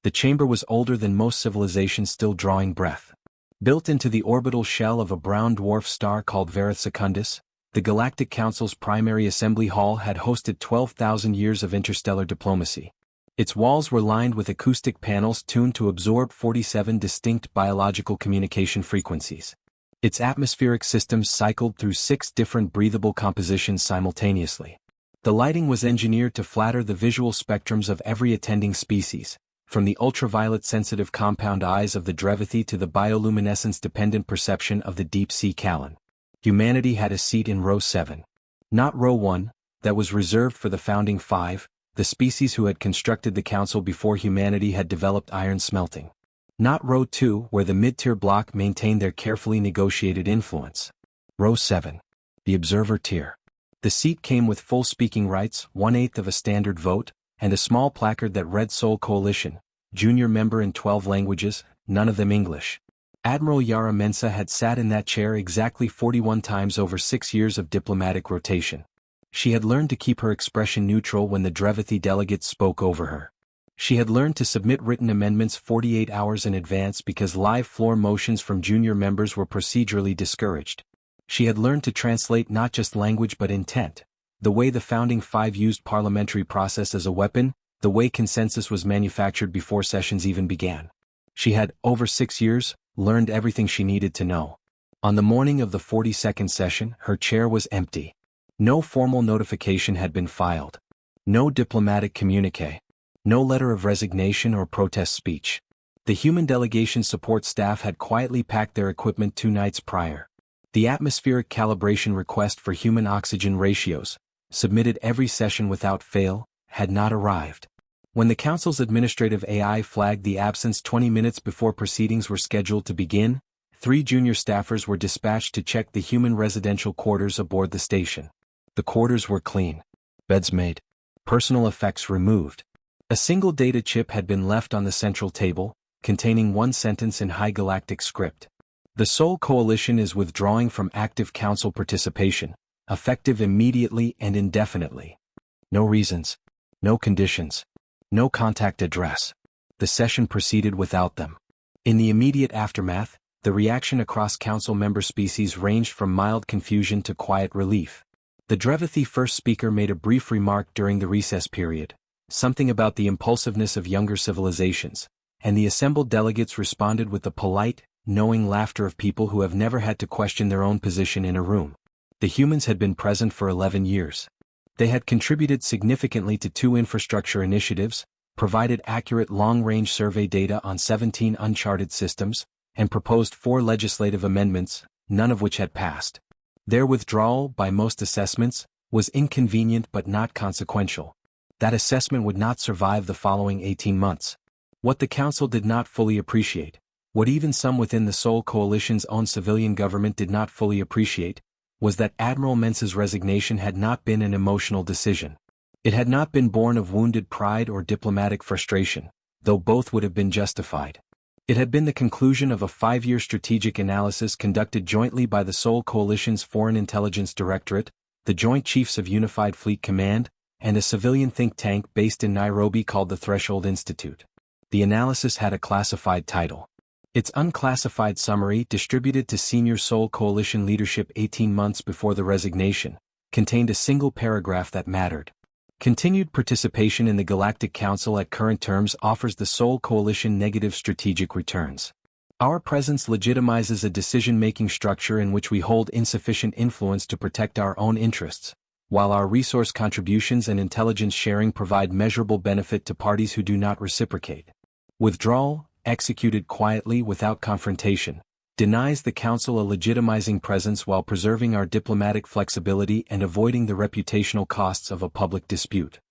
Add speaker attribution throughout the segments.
Speaker 1: The chamber was older than most civilizations, still drawing breath. Built into the orbital shell of a brown dwarf star called Varith Secundus, the Galactic Council's primary assembly hall had hosted 12,000 years of interstellar diplomacy. Its walls were lined with acoustic panels tuned to absorb 47 distinct biological communication frequencies. Its atmospheric systems cycled through 6 different breathable compositions simultaneously. The lighting was engineered to flatter the visual spectrums of every attending species, from the ultraviolet-sensitive compound eyes of the Drevithi to the bioluminescence-dependent perception of the deep-sea Callan. Humanity had a seat in row 7. Not row 1, that was reserved for the founding 5, the species who had constructed the council before humanity had developed iron smelting. Not row 2, where the mid-tier bloc maintained their carefully negotiated influence. Row 7. The observer tier. The seat came with full speaking rights, 1/8 of a standard vote, and a small placard that read Sol Coalition, junior member in 12 languages, none of them English. Admiral Yara Mensa had sat in that chair exactly 41 times over 6 years of diplomatic rotation. She had learned to keep her expression neutral when the Drevithi delegates spoke over her. She had learned to submit written amendments 48 hours in advance because live floor motions from junior members were procedurally discouraged. She had learned to translate not just language but intent, the way the founding 5 used parliamentary process as a weapon, the way consensus was manufactured before sessions even began. She had, over 6 years, learned everything she needed to know. On the morning of the 42nd session, her chair was empty. No formal notification had been filed. No diplomatic communique. No letter of resignation or protest speech. The human delegation support staff had quietly packed their equipment 2 nights prior. The atmospheric calibration request for human oxygen ratios, submitted every session without fail, had not arrived. When the Council's administrative AI flagged the absence 20 minutes before proceedings were scheduled to begin, 3 junior staffers were dispatched to check the human residential quarters aboard the station. The quarters were clean. Beds made. Personal effects removed. A single data chip had been left on the central table, containing 1 sentence in High Galactic script. The Sol Coalition is withdrawing from active Council participation, effective immediately and indefinitely. No reasons. No conditions. No contact address. The session proceeded without them. In the immediate aftermath, the reaction across Council member species ranged from mild confusion to quiet relief. The Drevithi first speaker made a brief remark during the recess period, something about the impulsiveness of younger civilizations, and the assembled delegates responded with the polite, knowing laughter of people who have never had to question their own position in a room. The humans had been present for 11 years. They had contributed significantly to 2 infrastructure initiatives, provided accurate long-range survey data on 17 uncharted systems, and proposed 4 legislative amendments, none of which had passed. Their withdrawal, by most assessments, was inconvenient but not consequential. That assessment would not survive the following 18 months. What the Council did not fully appreciate, what even some within the Sol Coalition's own civilian government did not fully appreciate, was that Admiral Mensa's resignation had not been an emotional decision. It had not been born of wounded pride or diplomatic frustration, though both would have been justified. It had been the conclusion of a 5-year strategic analysis conducted jointly by the Sol Coalition's Foreign Intelligence Directorate, the Joint Chiefs of Unified Fleet Command, and a civilian think tank based in Nairobi called the Threshold Institute. The analysis had a classified title. Its unclassified summary, distributed to senior Sol Coalition leadership 18 months before the resignation, contained a single paragraph that mattered. Continued participation in the Galactic Council at current terms offers the Sol Coalition negative strategic returns. Our presence legitimizes a decision-making structure in which we hold insufficient influence to protect our own interests, while our resource contributions and intelligence sharing provide measurable benefit to parties who do not reciprocate. Withdrawal, executed quietly without confrontation, denies the Council a legitimizing presence while preserving our diplomatic flexibility and avoiding the reputational costs of a public dispute.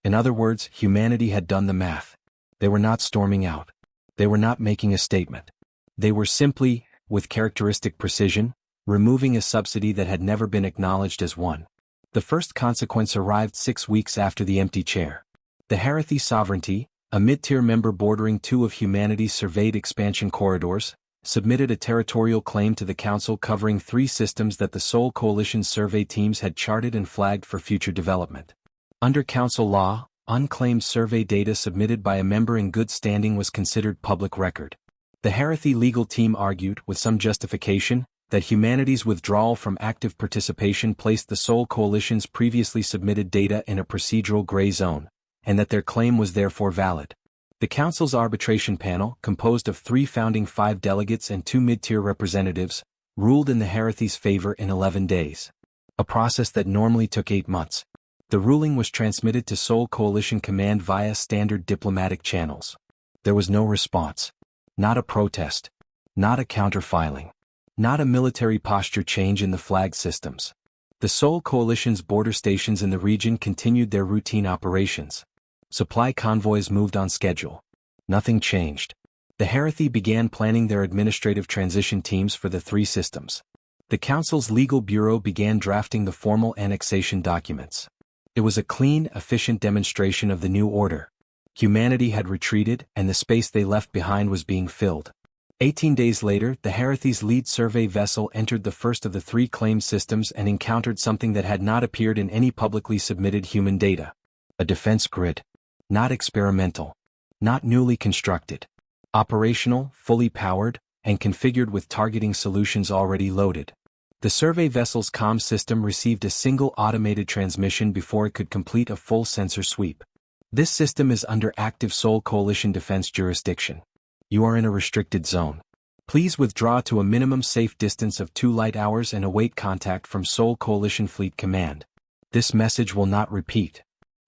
Speaker 1: In other words, humanity had done the math. They were not storming out. They were not making a statement. They were simply, with characteristic precision, removing a subsidy that had never been acknowledged as one. The first consequence arrived 6 weeks after the empty chair. The Harathi Sovereignty, a mid-tier member bordering 2 of humanity's surveyed expansion corridors, submitted a territorial claim to the Council covering 3 systems that the Sol Coalition's survey teams had charted and flagged for future development. Under Council law, Unclaimed survey data submitted by a member in good standing was considered public record. The Harathi legal team argued, with some justification, that humanity's withdrawal from active participation placed the Seoul Coalition's previously submitted data in a procedural gray zone, and that their claim was therefore valid. The Council's arbitration panel, composed of 3 founding 5 delegates and 2 mid-tier representatives, ruled in the Harathi's favor in 11 days. A process that normally took 8 months. The ruling was transmitted to Seoul Coalition Command via standard diplomatic channels. There was no response. Not a protest. Not a counter-filing. Not a military posture change in the flag systems. The Seoul Coalition's border stations in the region continued their routine operations. Supply convoys moved on schedule. Nothing changed. The Harathi began planning their administrative transition teams for the 3 systems. The Council's legal bureau began drafting the formal annexation documents. It was a clean, efficient demonstration of the new order. Humanity had retreated, and the space they left behind was being filled. 18 days later, the Harathi's lead survey vessel entered the first of the 3 claimed systems and encountered something that had not appeared in any publicly submitted human data. A defense grid. Not experimental. Not newly constructed. Operational, fully powered, and configured with targeting solutions already loaded. The survey vessel's comm system received a single automated transmission before it could complete a full sensor sweep. This system is under active Seoul Coalition defense jurisdiction. You are in a restricted zone. Please withdraw to a minimum safe distance of 2 light hours and await contact from Seoul Coalition Fleet Command. This message will not repeat.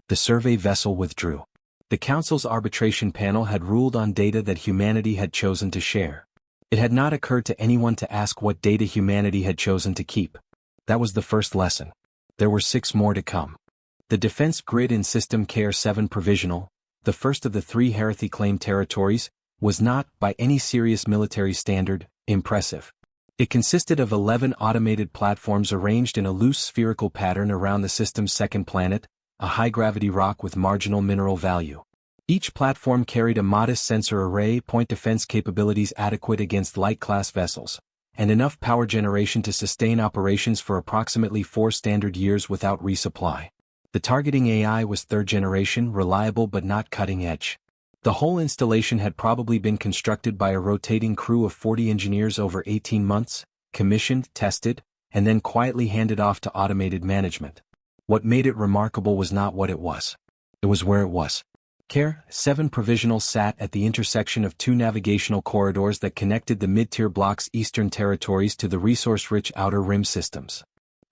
Speaker 1: The survey vessel withdrew. The Council's arbitration panel had ruled on data that humanity had chosen to share. It had not occurred to anyone to ask what data humanity had chosen to keep. That was the first lesson. There were 6 more to come. The defense grid in System KR-7 Provisional, the first of the 3 Harathi claimed territories, was not, by any serious military standard, impressive. It consisted of 11 automated platforms arranged in a loose spherical pattern around the system's second planet, a high-gravity rock with marginal mineral value. Each platform carried a modest sensor array, point defense capabilities adequate against light-class vessels, and enough power generation to sustain operations for approximately 4 standard years without resupply. The targeting AI was 3rd generation, reliable but not cutting-edge. The whole installation had probably been constructed by a rotating crew of 40 engineers over 18 months, commissioned, tested, and then quietly handed off to automated management. What made it remarkable was not what it was. It was where it was. KR-7 Provisional sat at the intersection of 2 navigational corridors that connected the mid-tier block's eastern territories to the resource-rich outer rim systems.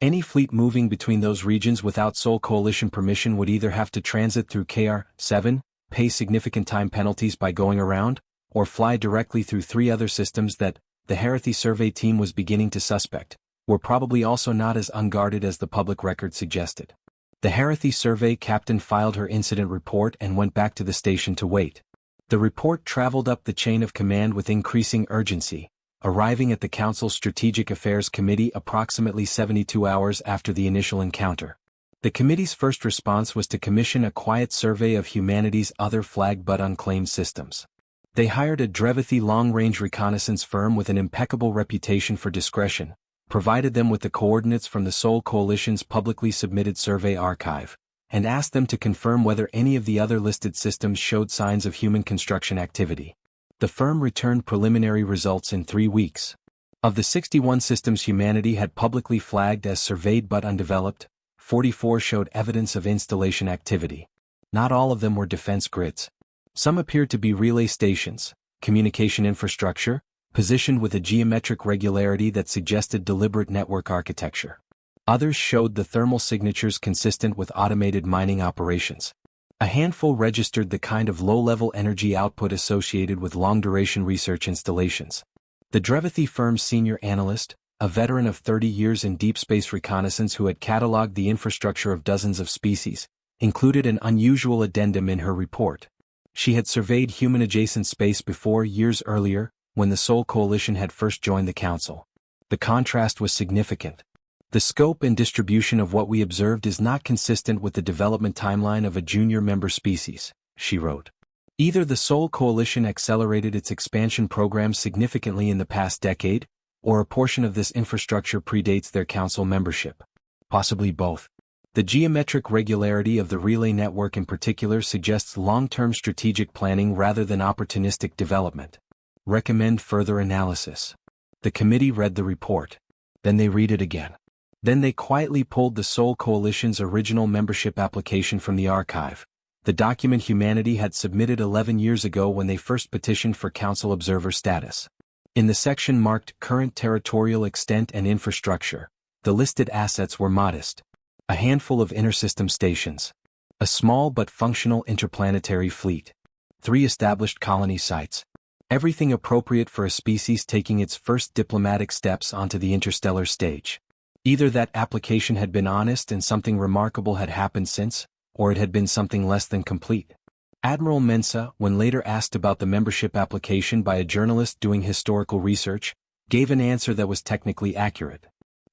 Speaker 1: Any fleet moving between those regions without Seoul Coalition permission would either have to transit through KR-7, pay significant time penalties by going around, or fly directly through 3 other systems that, the Harathi survey team was beginning to suspect, were probably also not as unguarded as the public record suggested. The Harathi survey captain filed her incident report and went back to the station to wait. The report traveled up the chain of command with increasing urgency, arriving at the Council's Strategic Affairs Committee approximately 72 hours after the initial encounter. The committee's first response was to commission a quiet survey of humanity's other flag but unclaimed systems. They hired a Drevathi long-range reconnaissance firm with an impeccable reputation for discretion, provided them with the coordinates from the Seoul Coalition's publicly submitted survey archive, and asked them to confirm whether any of the other listed systems showed signs of human construction activity. The firm returned preliminary results in 3 weeks. Of the 61 systems humanity had publicly flagged as surveyed but undeveloped, 44 showed evidence of installation activity. Not all of them were defense grids. Some appeared to be relay stations, communication infrastructure, positioned with a geometric regularity that suggested deliberate network architecture. Others showed the thermal signatures consistent with automated mining operations. A handful registered the kind of low-level energy output associated with long-duration research installations. The Drevathi firm's senior analyst, a veteran of 30 years in deep space reconnaissance who had catalogued the infrastructure of dozens of species, included an unusual addendum in her report. She had surveyed human-adjacent space before, years earlier, when the Seoul Coalition had first joined the Council. The contrast was significant. The scope and distribution of what we observed is not consistent with the development timeline of a junior member species, she wrote. Either the Seoul Coalition accelerated its expansion program significantly in the past decade, or a portion of this infrastructure predates their Council membership. Possibly both. The geometric regularity of the relay network in particular suggests long-term strategic planning rather than opportunistic development. Recommend further analysis. The committee read the report. Then they read it again. Then they quietly pulled the Seoul Coalition's original membership application from the archive, the document humanity had submitted 11 years ago when they first petitioned for Council Observer status. In the section marked Current Territorial Extent and Infrastructure, the listed assets were modest. A handful of intersystem stations. A small but functional interplanetary fleet. 3 established colony sites. Everything appropriate for a species taking its first diplomatic steps onto the interstellar stage. Either that application had been honest and something remarkable had happened since, or it had been something less than complete. Admiral Mensah, when later asked about the membership application by a journalist doing historical research, gave an answer that was technically accurate.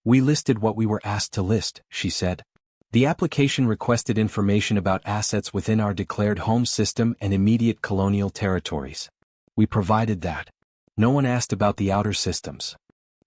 Speaker 1: "We listed what we were asked to list," she said. "The application requested information about assets within our declared home system and immediate colonial territories. We provided that. No one asked about the outer systems.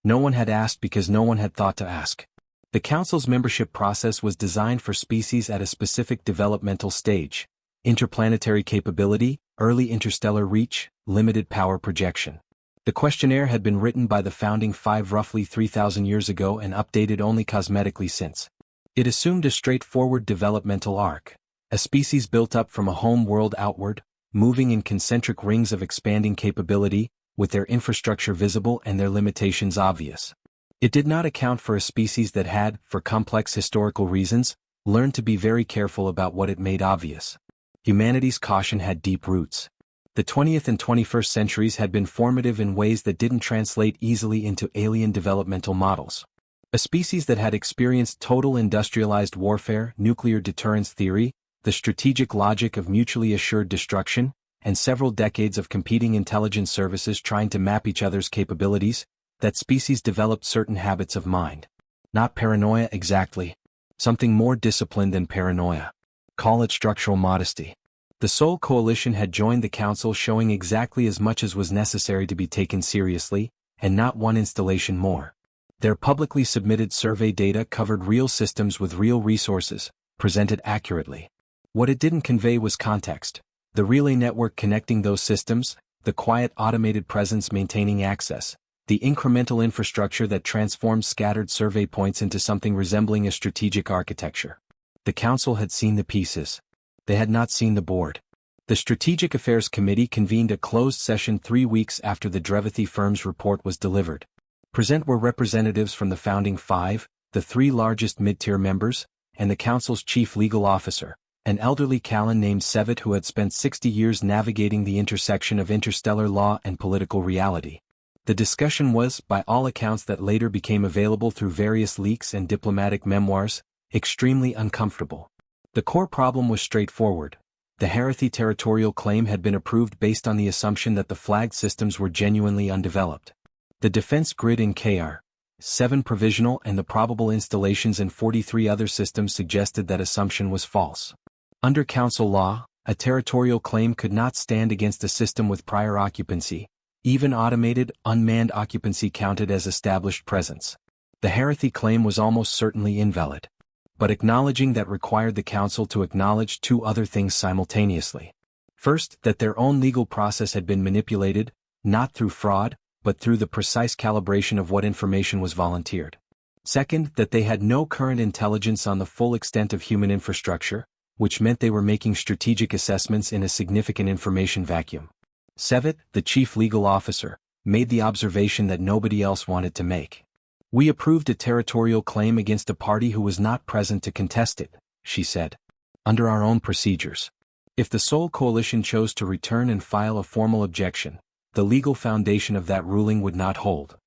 Speaker 1: No one had asked because no one had thought to ask. The Council's membership process was designed for species at a specific developmental stage: interplanetary capability, early interstellar reach, limited power projection. The questionnaire had been written by the founding 5 roughly 3,000 years ago and updated only cosmetically since. It assumed a straightforward developmental arc, a species built up from a home world outward, moving in concentric rings of expanding capability, with their infrastructure visible and their limitations obvious. It did not account for a species that had, for complex historical reasons, learned to be very careful about what it made obvious. Humanity's caution had deep roots. The 20th and 21st centuries had been formative in ways that didn't translate easily into alien developmental models. A species that had experienced total industrialized warfare, nuclear deterrence theory, the strategic logic of mutually assured destruction, and several decades of competing intelligence services trying to map each other's capabilities, that species developed certain habits of mind. Not paranoia exactly. Something more disciplined than paranoia. Call it structural modesty. The Seoul Coalition had joined the Council showing exactly as much as was necessary to be taken seriously, and not one installation more. Their publicly submitted survey data covered real systems with real resources, presented accurately. What it didn't convey was context. The relay network connecting those systems, the quiet automated presence maintaining access, the incremental infrastructure that transforms scattered survey points into something resembling a strategic architecture. The Council had seen the pieces. They had not seen the board. The Strategic Affairs Committee convened a closed session 3 weeks after the Drevethy firm's report was delivered. Present were representatives from the founding 5, the 3 largest mid-tier members, and the Council's chief legal officer, an elderly Callan named Sevet who had spent 60 years navigating the intersection of interstellar law and political reality. The discussion was, by all accounts that later became available through various leaks and diplomatic memoirs, extremely uncomfortable. The core problem was straightforward. The Harathi territorial claim had been approved based on the assumption that the flagged systems were genuinely undeveloped. The defense grid in KR, 7 provisional and the probable installations in 43 other systems suggested that assumption was false. Under Council law, a territorial claim could not stand against a system with prior occupancy. Even automated, unmanned occupancy counted as established presence. The Harathi claim was almost certainly invalid. But acknowledging that required the Council to acknowledge 2 other things simultaneously. First, that their own legal process had been manipulated, not through fraud, but through the precise calibration of what information was volunteered. Second, that they had no current intelligence on the full extent of human infrastructure, which meant they were making strategic assessments in a significant information vacuum. Sevet, the chief legal officer, made the observation that nobody else wanted to make. "We approved a territorial claim against a party who was not present to contest it," she said. "Under our own procedures. If the Seoul Coalition chose to return and file a formal objection, the legal foundation of that ruling would not hold."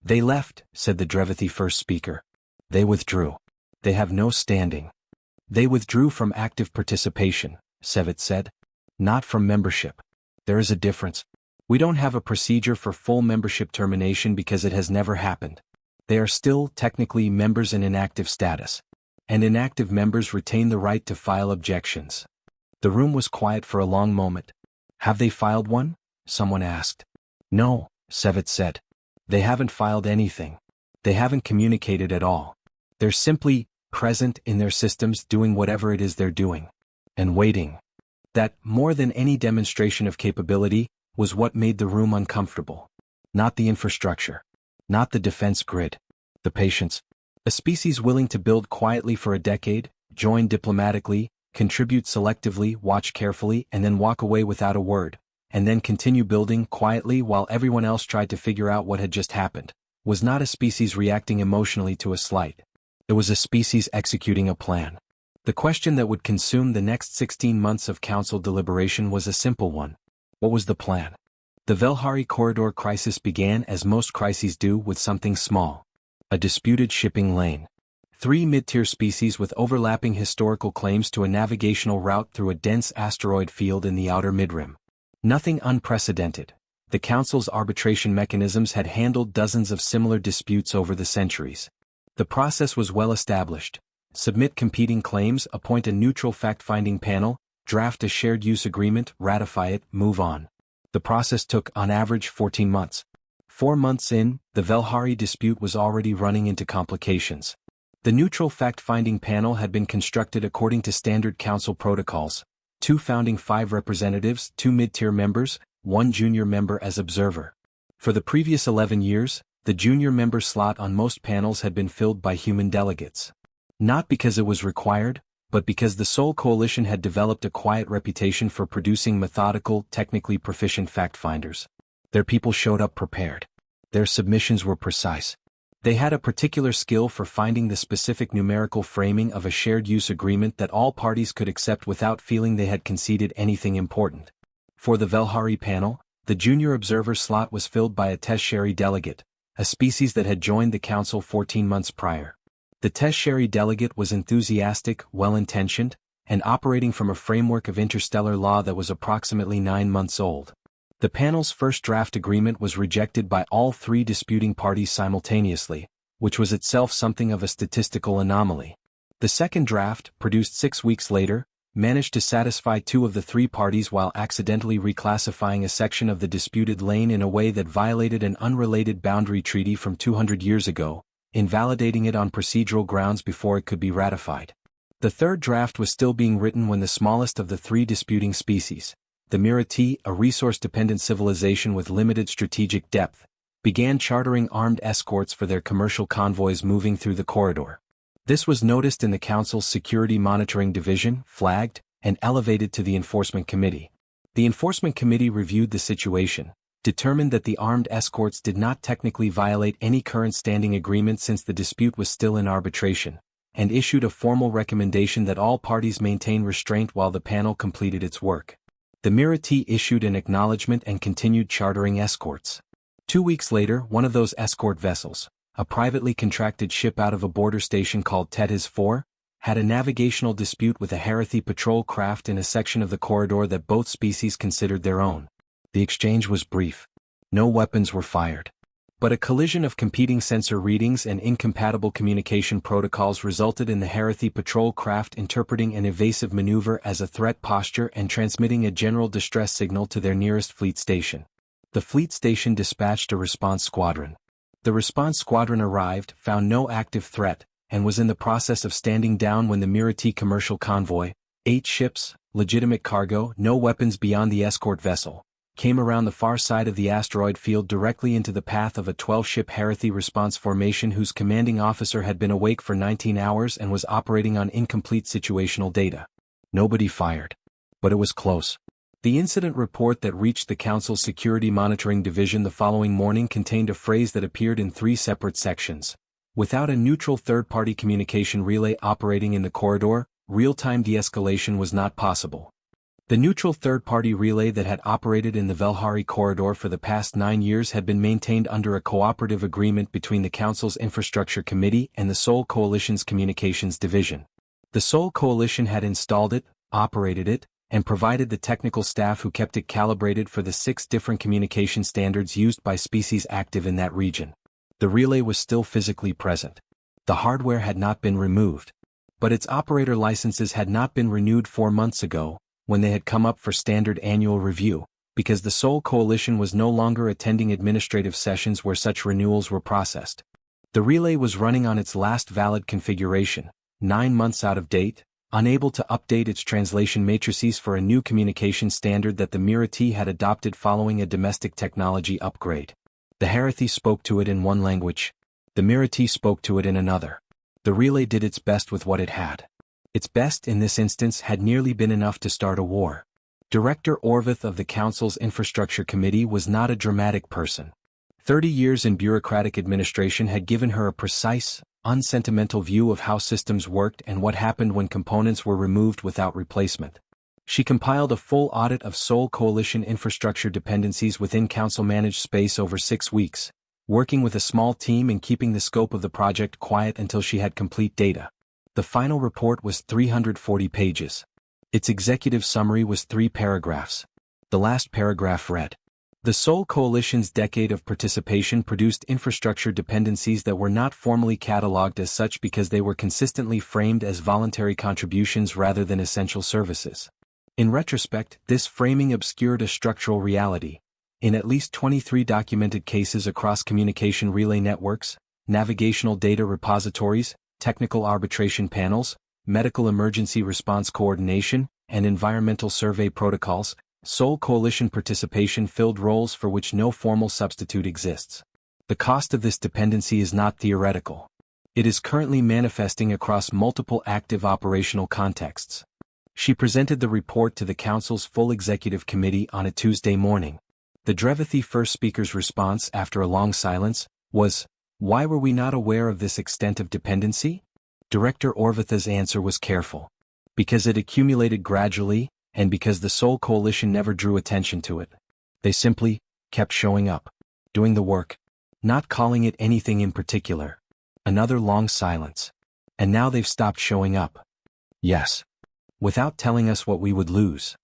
Speaker 1: "They left," said the Drevethy first speaker. "They withdrew. They have no standing." "They withdrew from active participation," Sevet said. "Not from membership. There is a difference. We don't have a procedure for full membership termination because it has never happened. They are still, technically, members in inactive status. And inactive members retain the right to file objections." The room was quiet for a long moment. "Have they filed one?" someone asked. "No," Sevet said. "They haven't filed anything. They haven't communicated at all. They're simply present in their systems doing whatever it is they're doing. And waiting. That, more than any demonstration of capability, was what made the room uncomfortable. Not the infrastructure. Not the defense grid. The patience. A species willing to build quietly for a decade, join diplomatically, contribute selectively, watch carefully, and then walk away without a word, and then continue building quietly while everyone else tried to figure out what had just happened, was not a species reacting emotionally to a slight. It was a species executing a plan. The question that would consume the next 16 months of council deliberation was a simple one. What was the plan? The Velhari corridor crisis began as most crises do, with something small. A disputed shipping lane. 3 mid-tier species with overlapping historical claims to a navigational route through a dense asteroid field in the outer midrim. Nothing unprecedented. The Council's arbitration mechanisms had handled dozens of similar disputes over the centuries. The process was well established. Submit competing claims, appoint a neutral fact-finding panel, draft a shared use agreement, ratify it, move on. The process took, on average, 14 months. 4 months in, the Velhari dispute was already running into complications. The neutral fact-finding panel had been constructed according to standard council protocols. 2 founding 5 representatives, 2 mid-tier members, 1 junior member as observer. For the previous 11 years, the junior member slot on most panels had been filled by human delegates. Not because it was required, but because the Sol Coalition had developed a quiet reputation for producing methodical, technically proficient fact-finders. Their people showed up prepared. Their submissions were precise. They had a particular skill for finding the specific numerical framing of a shared use agreement that all parties could accept without feeling they had conceded anything important. For the Velhari panel, the junior observer slot was filled by a Tesheri delegate, a species that had joined the council 14 months prior. The Tesheri delegate was enthusiastic, well-intentioned, and operating from a framework of interstellar law that was approximately 9 months old. The panel's first draft agreement was rejected by all 3 disputing parties simultaneously, which was itself something of a statistical anomaly. The second draft, produced 6 weeks later, managed to satisfy 2 of the 3 parties while accidentally reclassifying a section of the disputed lane in a way that violated an unrelated boundary treaty from 200 years ago, invalidating it on procedural grounds before it could be ratified. The third draft was still being written when the smallest of the 3 disputing species, the Mirati, a resource-dependent civilization with limited strategic depth, began chartering armed escorts for their commercial convoys moving through the corridor. This was noticed in the Council's Security Monitoring Division, flagged, and elevated to the Enforcement Committee. The Enforcement Committee reviewed the situation, determined that the armed escorts did not technically violate any current standing agreement since the dispute was still in arbitration, and issued a formal recommendation that all parties maintain restraint while the panel completed its work. The Mirati issued an acknowledgement and continued chartering escorts. 2 weeks later, one of those escort vessels, a privately contracted ship out of a border station called Tethys 4, had a navigational dispute with a Harathi patrol craft in a section of the corridor that both species considered their own. The exchange was brief. No weapons were fired. But a collision of competing sensor readings and incompatible communication protocols resulted in the Harathi patrol craft interpreting an evasive maneuver as a threat posture and transmitting a general distress signal to their nearest fleet station. The fleet station dispatched a response squadron. The response squadron arrived, found no active threat, and was in the process of standing down when the Mirati commercial convoy, 8 ships, legitimate cargo, no weapons beyond the escort vessel, came around the far side of the asteroid field directly into the path of a 12-ship Harathi response formation whose commanding officer had been awake for 19 hours and was operating on incomplete situational data. Nobody fired. But it was close. The incident report that reached the Council's Security Monitoring Division the following morning contained a phrase that appeared in 3 separate sections. Without a neutral third-party communication relay operating in the corridor, real-time de-escalation was not possible. The neutral third-party relay that had operated in the Velhari corridor for the past 9 years had been maintained under a cooperative agreement between the Council's Infrastructure Committee and the Sol Coalition's Communications Division. The Sol Coalition had installed it, operated it, and provided the technical staff who kept it calibrated for the 6 different communication standards used by species active in that region. The relay was still physically present. The hardware had not been removed. But its operator licenses had not been renewed 4 months ago, when they had come up for standard annual review, because the Sol Coalition was no longer attending administrative sessions where such renewals were processed. The relay was running on its last valid configuration, 9 months out of date, unable to update its translation matrices for a new communication standard that the Mirati had adopted following a domestic technology upgrade. The Harathi spoke to it in one language. The Mirati spoke to it in another. The relay did its best with what it had. Its best in this instance had nearly been enough to start a war. Director Orvath of the Council's Infrastructure Committee was not a dramatic person. 30 years in bureaucratic administration had given her a precise, unsentimental view of how systems worked and what happened when components were removed without replacement. She compiled a full audit of Seoul Coalition infrastructure dependencies within council-managed space over 6 weeks, working with a small team and keeping the scope of the project quiet until she had complete data. The final report was 340 pages. Its executive summary was 3 paragraphs. The last paragraph read, "The Seoul Coalition's decade of participation produced infrastructure dependencies that were not formally catalogued as such because they were consistently framed as voluntary contributions rather than essential services. In retrospect, this framing obscured a structural reality. In at least 23 documented cases across communication relay networks, navigational data repositories, technical arbitration panels, medical emergency response coordination, and environmental survey protocols, Seoul Coalition participation filled roles for which no formal substitute exists. The cost of this dependency is not theoretical. It is currently manifesting across multiple active operational contexts." She presented the report to the Council's full Executive Committee on a Tuesday morning. The Drevathi first speaker's response after a long silence was, "Why were we not aware of this extent of dependency?" Director Orvatha's answer was careful. Because it accumulated gradually, and because the Seoul Coalition never drew attention to it. They simply kept showing up, doing the work, not calling it anything in particular. Another long silence. And now they've stopped showing up. Yes. Without telling us what we would lose.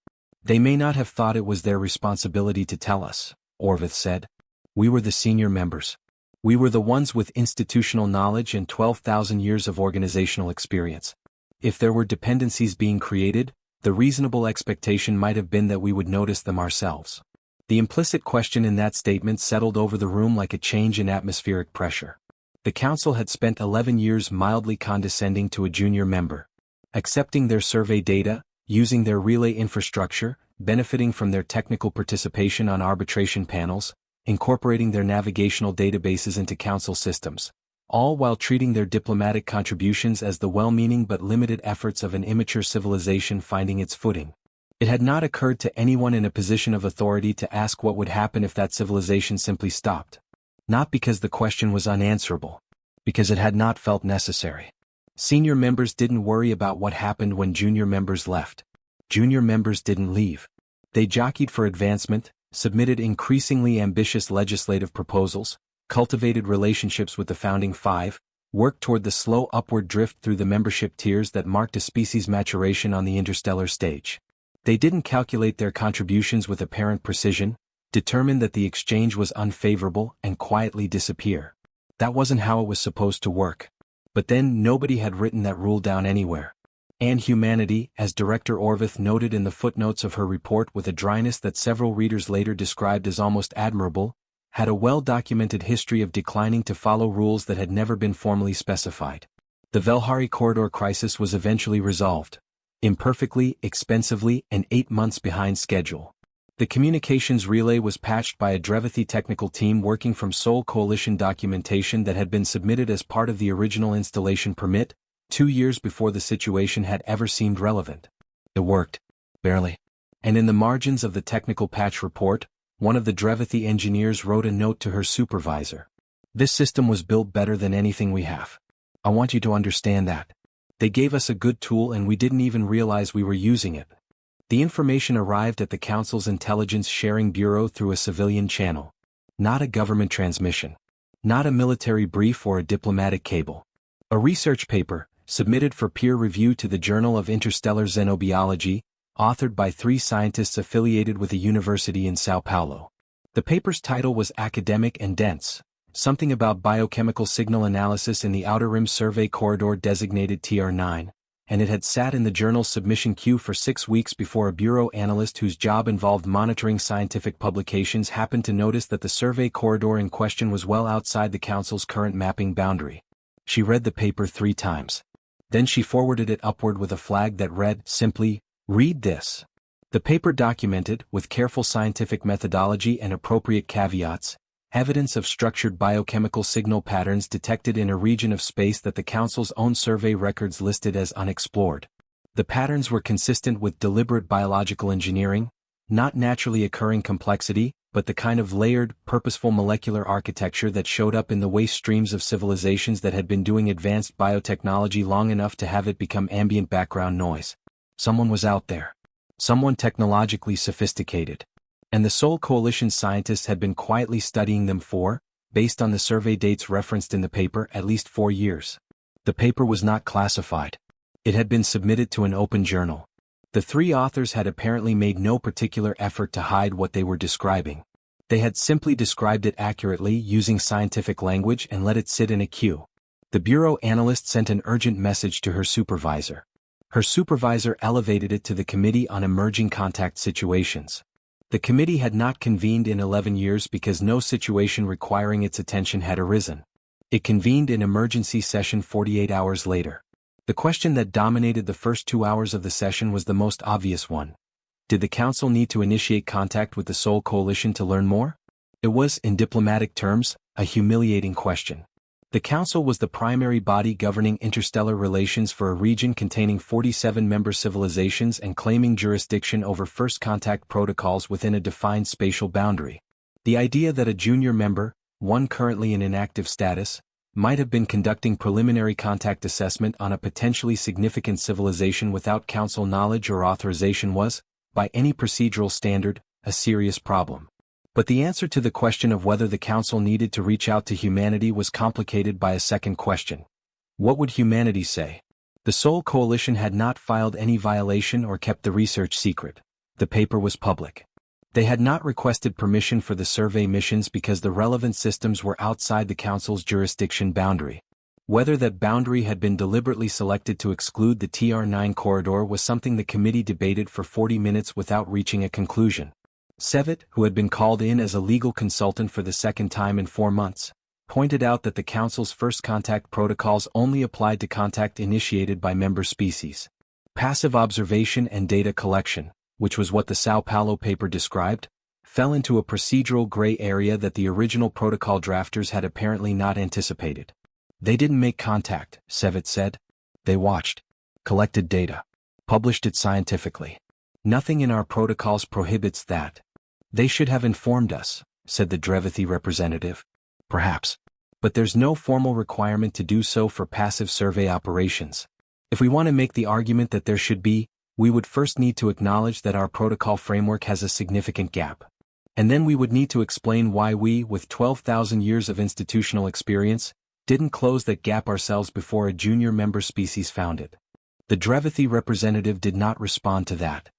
Speaker 1: They may not have thought it was their responsibility to tell us, Orvath said. We were the senior members. We were the ones with institutional knowledge and 12,000 years of organizational experience. If there were dependencies being created, the reasonable expectation might have been that we would notice them ourselves. The implicit question in that statement settled over the room like a change in atmospheric pressure. The Council had spent 11 years mildly condescending to a junior member. Accepting their survey data, using their relay infrastructure, benefiting from their technical participation on arbitration panels, incorporating their navigational databases into Council systems, all while treating their diplomatic contributions as the well-meaning but limited efforts of an immature civilization finding its footing. It had not occurred to anyone in a position of authority to ask what would happen if that civilization simply stopped. Not because the question was unanswerable. Because it had not felt necessary. Senior members didn't worry about what happened when junior members left. Junior members didn't leave. They jockeyed for advancement, submitted increasingly ambitious legislative proposals, cultivated relationships with the Founding Five, worked toward the slow upward drift through the membership tiers that marked a species maturation on the interstellar stage. They didn't calculate their contributions with apparent precision, determine that the exchange was unfavorable, and quietly disappear. That wasn't how it was supposed to work. But then nobody had written that rule down anywhere. And humanity, as Director Orvath noted in the footnotes of her report with a dryness that several readers later described as almost admirable, had a well-documented history of declining to follow rules that had never been formally specified. The Velhari corridor crisis was eventually resolved. Imperfectly, expensively, and 8 months behind schedule. The communications relay was patched by a Drevathi technical team working from Seoul Coalition documentation that had been submitted as part of the original installation permit, 2 years before the situation had ever seemed relevant. It worked. Barely. And in the margins of the technical patch report, one of the Drevathi engineers wrote a note to her supervisor. This system was built better than anything we have. I want you to understand that. They gave us a good tool and we didn't even realize we were using it. The information arrived at the Council's Intelligence Sharing Bureau through a civilian channel. Not a government transmission. Not a military brief or a diplomatic cable. A research paper, submitted for peer review to the Journal of Interstellar Xenobiology, authored by 3 scientists affiliated with a university in Sao Paulo. The paper's title was academic and dense, something about biochemical signal analysis in the Outer Rim Survey Corridor designated TR9, and it had sat in the journal's submission queue for 6 weeks before a bureau analyst whose job involved monitoring scientific publications happened to notice that the survey corridor in question was well outside the Council's current mapping boundary. She read the paper 3 times. Then she forwarded it upward with a flag that read, simply, "Read this." The paper documented, with careful scientific methodology and appropriate caveats, evidence of structured biochemical signal patterns detected in a region of space that the Council's own survey records listed as unexplored. The patterns were consistent with deliberate biological engineering, not naturally occurring complexity, but the kind of layered, purposeful molecular architecture that showed up in the waste streams of civilizations that had been doing advanced biotechnology long enough to have it become ambient background noise. Someone was out there. Someone technologically sophisticated. And the Sol Coalition scientists had been quietly studying them for, based on the survey dates referenced in the paper, at least 4 years. The paper was not classified. It had been submitted to an open journal. The 3 authors had apparently made no particular effort to hide what they were describing. They had simply described it accurately using scientific language and let it sit in a queue. The bureau analyst sent an urgent message to her supervisor. Her supervisor elevated it to the Committee on Emerging Contact Situations. The committee had not convened in 11 years because no situation requiring its attention had arisen. It convened in emergency session 48 hours later. The question that dominated the first 2 hours of the session was the most obvious one. Did the Council need to initiate contact with the Sol Coalition to learn more? It was, in diplomatic terms, a humiliating question. The Council was the primary body governing interstellar relations for a region containing 47 member civilizations and claiming jurisdiction over first contact protocols within a defined spatial boundary. The idea that a junior member, one currently in inactive status, might have been conducting preliminary contact assessment on a potentially significant civilization without Council knowledge or authorization was, by any procedural standard, a serious problem. But the answer to the question of whether the Council needed to reach out to humanity was complicated by a second question. What would humanity say? The Sol Coalition had not filed any violation or kept the research secret. The paper was public. They had not requested permission for the survey missions because the relevant systems were outside the Council's jurisdiction boundary. Whether that boundary had been deliberately selected to exclude the TR9 corridor was something the committee debated for 40 minutes without reaching a conclusion. Sevitt, who had been called in as a legal consultant for the second time in 4 months, pointed out that the Council's first contact protocols only applied to contact initiated by member species. Passive observation and data collection, which was what the Sao Paulo paper described, fell into a procedural gray area that the original protocol drafters had apparently not anticipated. They didn't make contact, Sevitt said. They watched, collected data, published it scientifically. Nothing in our protocols prohibits that. They should have informed us, said the Drevithi representative. Perhaps. But there's no formal requirement to do so for passive survey operations. If we want to make the argument that there should be, we would first need to acknowledge that our protocol framework has a significant gap. And then we would need to explain why we, with 12,000 years of institutional experience, didn't close that gap ourselves before a junior member species found it. The Drevithi representative did not respond to that.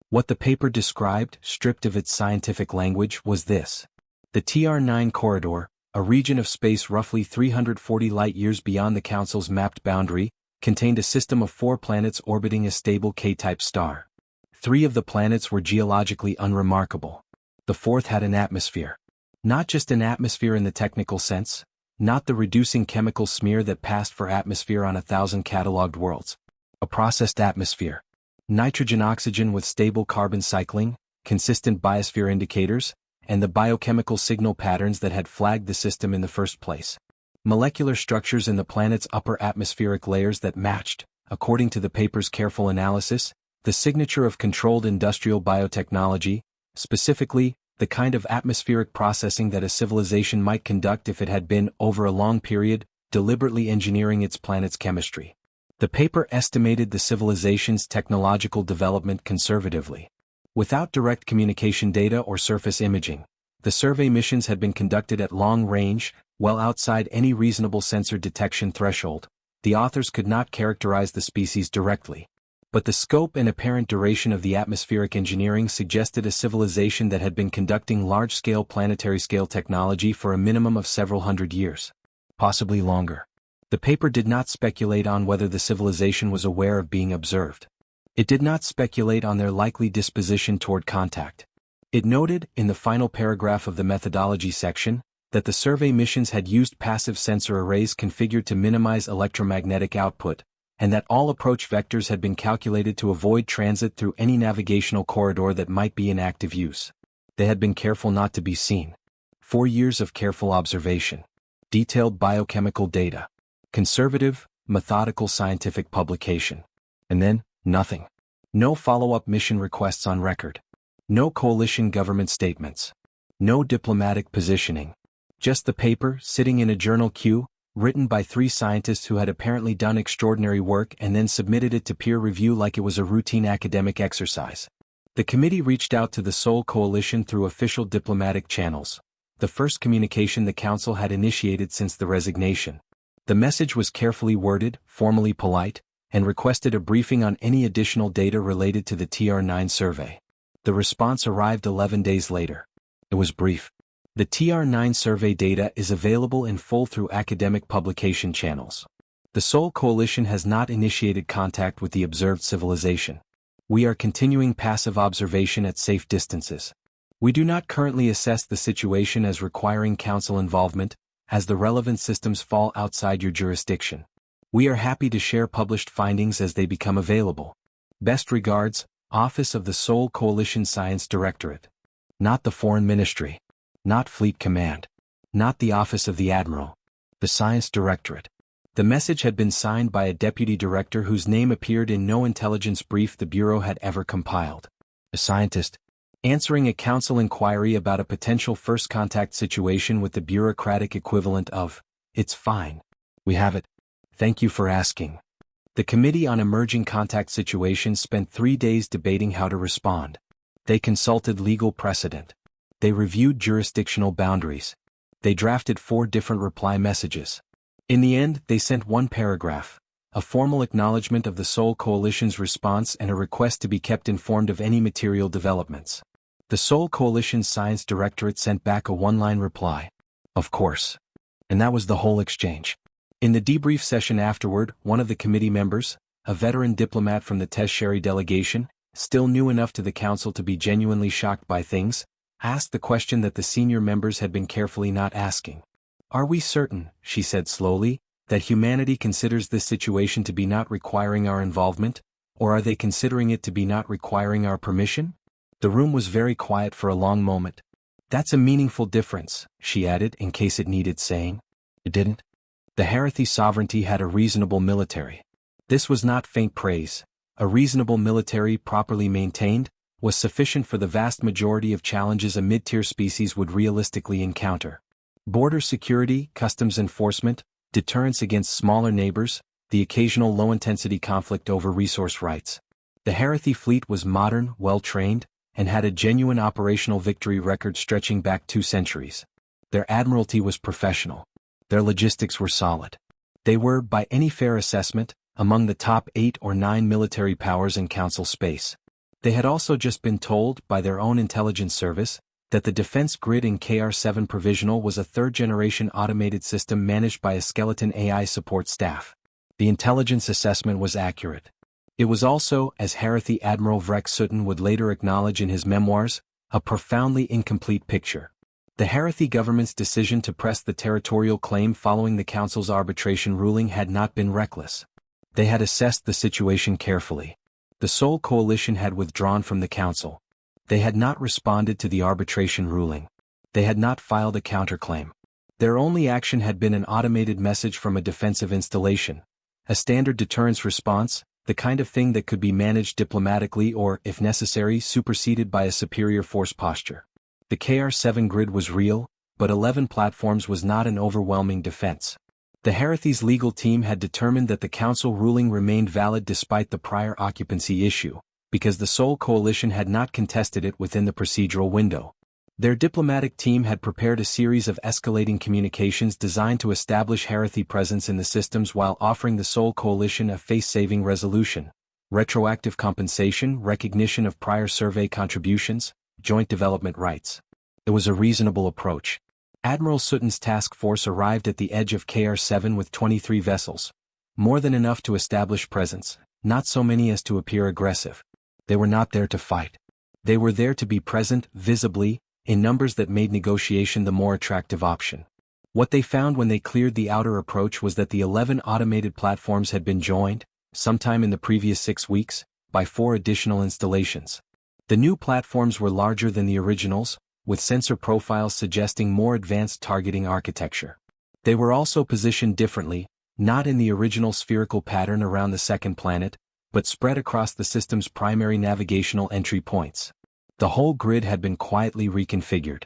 Speaker 1: What the paper described, stripped of its scientific language, was this. The TR9 corridor, a region of space roughly 340 light-years beyond the Council's mapped boundary, contained a system of 4 planets orbiting a stable K-type star. 3 of the planets were geologically unremarkable. The 4th had an atmosphere. Not just an atmosphere in the technical sense, not the reducing chemical smear that passed for atmosphere on 1,000 catalogued worlds. A processed atmosphere. Nitrogen-oxygen with stable carbon cycling, consistent biosphere indicators, and the biochemical signal patterns that had flagged the system in the first place. Molecular structures in the planet's upper atmospheric layers that matched, according to the paper's careful analysis, the signature of controlled industrial biotechnology, specifically, the kind of atmospheric processing that a civilization might conduct if it had been, over a long period, deliberately engineering its planet's chemistry. The paper estimated the civilization's technological development conservatively. Without direct communication data or surface imaging, the survey missions had been conducted at long range, well outside any reasonable sensor detection threshold. The authors could not characterize the species directly. But the scope and apparent duration of the atmospheric engineering suggested a civilization that had been conducting large-scale planetary-scale technology for a minimum of several hundred years. Possibly longer. The paper did not speculate on whether the civilization was aware of being observed. It did not speculate on their likely disposition toward contact. It noted, in the final paragraph of the methodology section, that the survey missions had used passive sensor arrays configured to minimize electromagnetic output, and that all approach vectors had been calculated to avoid transit through any navigational corridor that might be in active use. They had been careful not to be seen. 4 years of careful observation. Detailed biochemical data. Conservative, methodical scientific publication. And then, nothing. No follow-up mission requests on record. No coalition government statements. No diplomatic positioning. Just the paper sitting in a journal queue, written by 3 scientists who had apparently done extraordinary work and then submitted it to peer review like it was a routine academic exercise. The committee reached out to the Seoul Coalition through official diplomatic channels, the first communication the council had initiated since the resignation. The message was carefully worded, formally polite, and requested a briefing on any additional data related to the TR9 survey. The response arrived 11 days later. It was brief. The TR9 survey data is available in full through academic publication channels. The Seoul Coalition has not initiated contact with the observed civilization. We are continuing passive observation at safe distances. We do not currently assess the situation as requiring council involvement, as the relevant systems fall outside your jurisdiction. We are happy to share published findings as they become available. Best regards, Office of the Seoul Coalition Science Directorate. Not the Foreign Ministry. Not Fleet Command. Not the Office of the Admiral. The Science Directorate. The message had been signed by a deputy director whose name appeared in no intelligence brief the Bureau had ever compiled. A scientist, answering a council inquiry about a potential first contact situation with the bureaucratic equivalent of, "It's fine. We have it. Thank you for asking." The Committee on Emerging Contact Situations spent 3 days debating how to respond. They consulted legal precedent. They reviewed jurisdictional boundaries. They drafted 4 different reply messages. In the end, they sent 1 paragraph, a formal acknowledgement of the Seoul Coalition's response and a request to be kept informed of any material developments. The Seoul Coalition's Science Directorate sent back a 1-line reply. Of course. And that was the whole exchange. In the debrief session afterward, one of the committee members, a veteran diplomat from the Tesheri delegation, still new enough to the council to be genuinely shocked by things, asked the question that the senior members had been carefully not asking. "Are we certain," she said slowly, "that humanity considers this situation to be not requiring our involvement, or are they considering it to be not requiring our permission?" The room was very quiet for a long moment. "That's a meaningful difference," she added in case it needed saying. It didn't. The Harathi sovereignty had a reasonable military. This was not faint praise. A reasonable military properly maintained was sufficient for the vast majority of challenges a mid-tier species would realistically encounter. Border security, customs enforcement, deterrence against smaller neighbors, the occasional low-intensity conflict over resource rights. The Harathi fleet was modern, well-trained, and had a genuine operational victory record stretching back 2 centuries. Their admiralty was professional. Their logistics were solid. They were, by any fair assessment, among the top 8 or 9 military powers in council space. They had also just been told, by their own intelligence service, that the defense grid in KR-7 Provisional was a 3rd-generation automated system managed by a skeleton AI support staff. The intelligence assessment was accurate. It was also, as Harathi Admiral Vrek Sutton would later acknowledge in his memoirs, a profoundly incomplete picture. The Harathi government's decision to press the territorial claim following the council's arbitration ruling had not been reckless. They had assessed the situation carefully. The Seoul Coalition had withdrawn from the council. They had not responded to the arbitration ruling. They had not filed a counterclaim. Their only action had been an automated message from a defensive installation, a standard deterrence response, the kind of thing that could be managed diplomatically or, if necessary, superseded by a superior force posture. The KR-7 grid was real, but 11 platforms was not an overwhelming defense. The Harathi's legal team had determined that the council ruling remained valid despite the prior occupancy issue, because the Seoul Coalition had not contested it within the procedural window. Their diplomatic team had prepared a series of escalating communications designed to establish Harathi presence in the systems while offering the Seoul Coalition a face-saving resolution, retroactive compensation, recognition of prior survey contributions, joint development rights. It was a reasonable approach. Admiral Sutton's task force arrived at the edge of KR-7 with 23 vessels. More than enough to establish presence, not so many as to appear aggressive. They were not there to fight. They were there to be present, visibly, in numbers that made negotiation the more attractive option. What they found when they cleared the outer approach was that the 11 automated platforms had been joined, sometime in the previous 6 weeks, by 4 additional installations. The new platforms were larger than the originals, with sensor profiles suggesting more advanced targeting architecture. They were also positioned differently, not in the original spherical pattern around the second planet, but spread across the system's primary navigational entry points. The whole grid had been quietly reconfigured.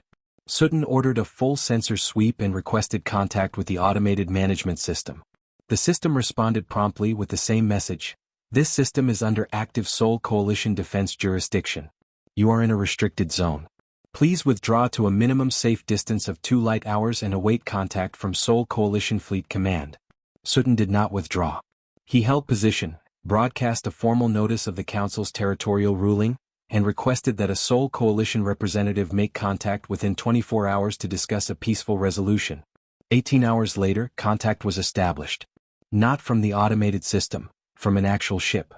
Speaker 1: Sutton ordered a full sensor sweep and requested contact with the automated management system. The system responded promptly with the same message: "This system is under active Seoul Coalition defense jurisdiction. You are in a restricted zone. Please withdraw to a minimum safe distance of 2 light hours and await contact from Seoul Coalition Fleet Command." Sutton did not withdraw. He held position, broadcast a formal notice of the Council's territorial ruling, and requested that a Seoul Coalition representative make contact within 24 hours to discuss a peaceful resolution. 18 hours later, contact was established. Not from the automated system, from an actual ship.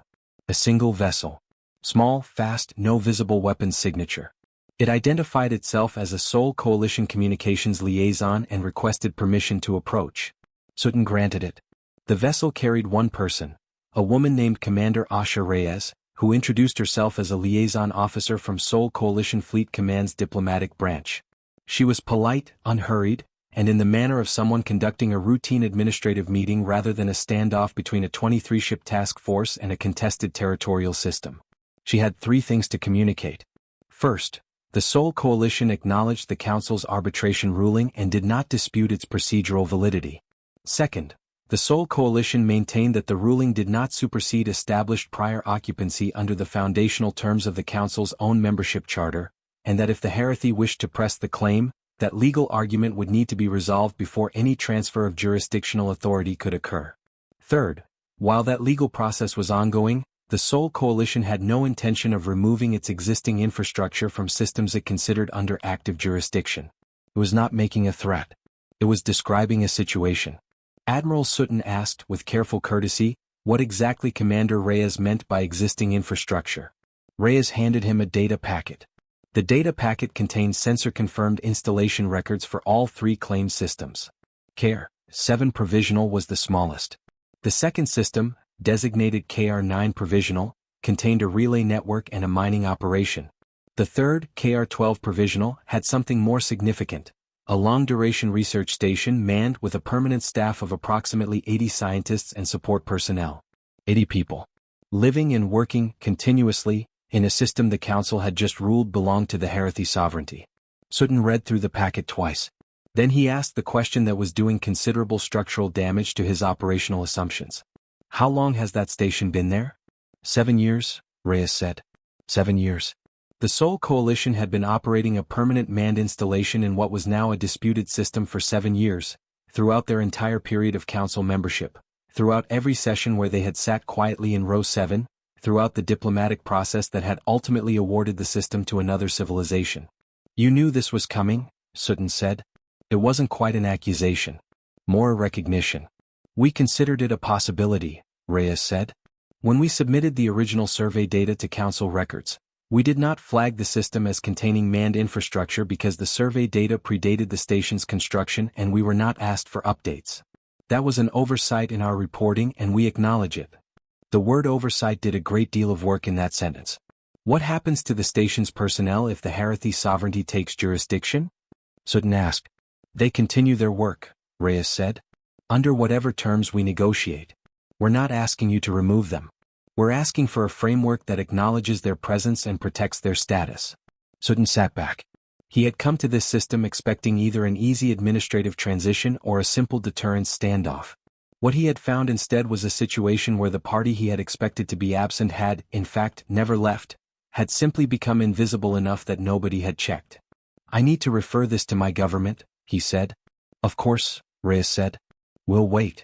Speaker 1: A single vessel. Small, fast, no visible weapons signature. It identified itself as a Seoul Coalition communications liaison and requested permission to approach. Sutton granted it. The vessel carried one person, a woman named Commander Asha Reyes, who introduced herself as a liaison officer from Seoul Coalition Fleet Command's diplomatic branch. She was polite, unhurried, and in the manner of someone conducting a routine administrative meeting rather than a standoff between a 23-ship task force and a contested territorial system. She had 3 things to communicate. First, the Seoul Coalition acknowledged the Council's arbitration ruling and did not dispute its procedural validity. Second, the Seoul Coalition maintained that the ruling did not supersede established prior occupancy under the foundational terms of the Council's own membership charter, and that if the Harathi wished to press the claim, that legal argument would need to be resolved before any transfer of jurisdictional authority could occur. Third, while that legal process was ongoing, the Seoul Coalition had no intention of removing its existing infrastructure from systems it considered under active jurisdiction. It was not making a threat. It was describing a situation. Admiral Sutton asked, with careful courtesy, what exactly Commander Reyes meant by existing infrastructure. Reyes handed him a data packet. The data packet contained sensor-confirmed installation records for all 3 claimed systems. KR-7 Provisional was the smallest. The second system, designated KR-9 Provisional, contained a relay network and a mining operation. The third, KR-12 Provisional, had something more significant: a long-duration research station manned with a permanent staff of approximately 80 scientists and support personnel. 80 people. Living and working continuously in a system the Council had just ruled belonged to the Harathi sovereignty. Sutton read through the packet twice. Then he asked the question that was doing considerable structural damage to his operational assumptions. How long has that station been there? 7 years, Reyes said. 7 years. The Seoul Coalition had been operating a permanent manned installation in what was now a disputed system for 7 years, throughout their entire period of Council membership, throughout every session where they had sat quietly in row 7, throughout the diplomatic process that had ultimately awarded the system to another civilization. You knew this was coming, Sutton said. It wasn't quite an accusation. More a recognition. We considered it a possibility, Reyes said. When we submitted the original survey data to Council records, we did not flag the system as containing manned infrastructure because the survey data predated the station's construction and we were not asked for updates. That was an oversight in our reporting and we acknowledge it. The word oversight did a great deal of work in that sentence. What happens to the station's personnel if the Harathi sovereignty takes jurisdiction? Sutton asked. They continue their work, Reyes said. Under whatever terms we negotiate. We're not asking you to remove them. We're asking for a framework that acknowledges their presence and protects their status. Sutton sat back. He had come to this system expecting either an easy administrative transition or a simple deterrence standoff. What he had found instead was a situation where the party he had expected to be absent had, in fact, never left, had simply become invisible enough that nobody had checked. I need to refer this to my government, he said. Of course, Reyes said. We'll wait.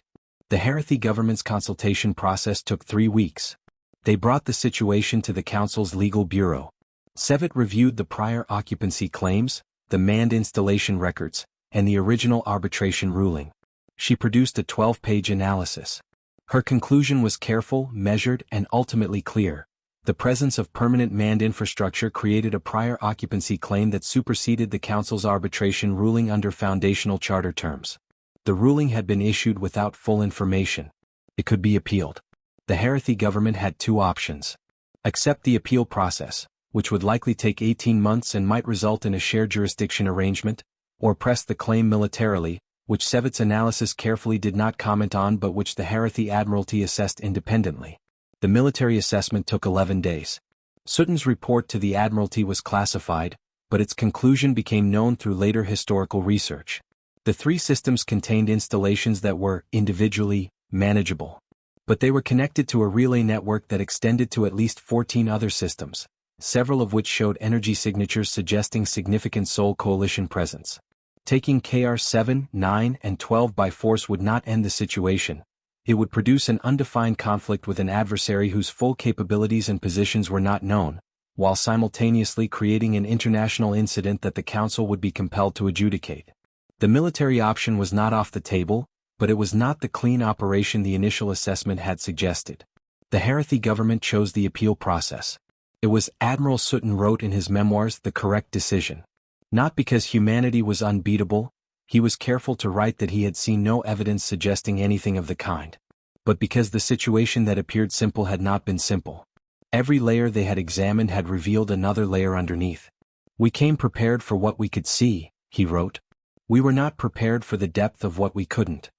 Speaker 1: The Harathi government's consultation process took 3 weeks. They brought the situation to the Council's legal bureau. Sevet reviewed the prior occupancy claims, the manned installation records, and the original arbitration ruling. She produced a 12-page analysis. Her conclusion was careful, measured, and ultimately clear. The presence of permanent manned infrastructure created a prior occupancy claim that superseded the Council's arbitration ruling under foundational charter terms. The ruling had been issued without full information. It could be appealed. The Houthi government had two options. Accept the appeal process, which would likely take 18 months and might result in a shared jurisdiction arrangement, or press the claim militarily, which Sevit's analysis carefully did not comment on but which the Houthi Admiralty assessed independently. The military assessment took 11 days. Sutton's report to the Admiralty was classified, but its conclusion became known through later historical research. The three systems contained installations that were, individually, manageable. But they were connected to a relay network that extended to at least 14 other systems, several of which showed energy signatures suggesting significant Sol Coalition presence. Taking KR 7, 9, and 12 by force would not end the situation. It would produce an undefined conflict with an adversary whose full capabilities and positions were not known, while simultaneously creating an international incident that the Council would be compelled to adjudicate. The military option was not off the table, but it was not the clean operation the initial assessment had suggested. The Houthi government chose the appeal process. It was, Admiral Sutton wrote in his memoirs, the correct decision. Not because humanity was unbeatable, he was careful to write that he had seen no evidence suggesting anything of the kind. But because the situation that appeared simple had not been simple. Every layer they had examined had revealed another layer underneath. We came prepared for what we could see, he wrote. We were not prepared for the depth of what we couldn't.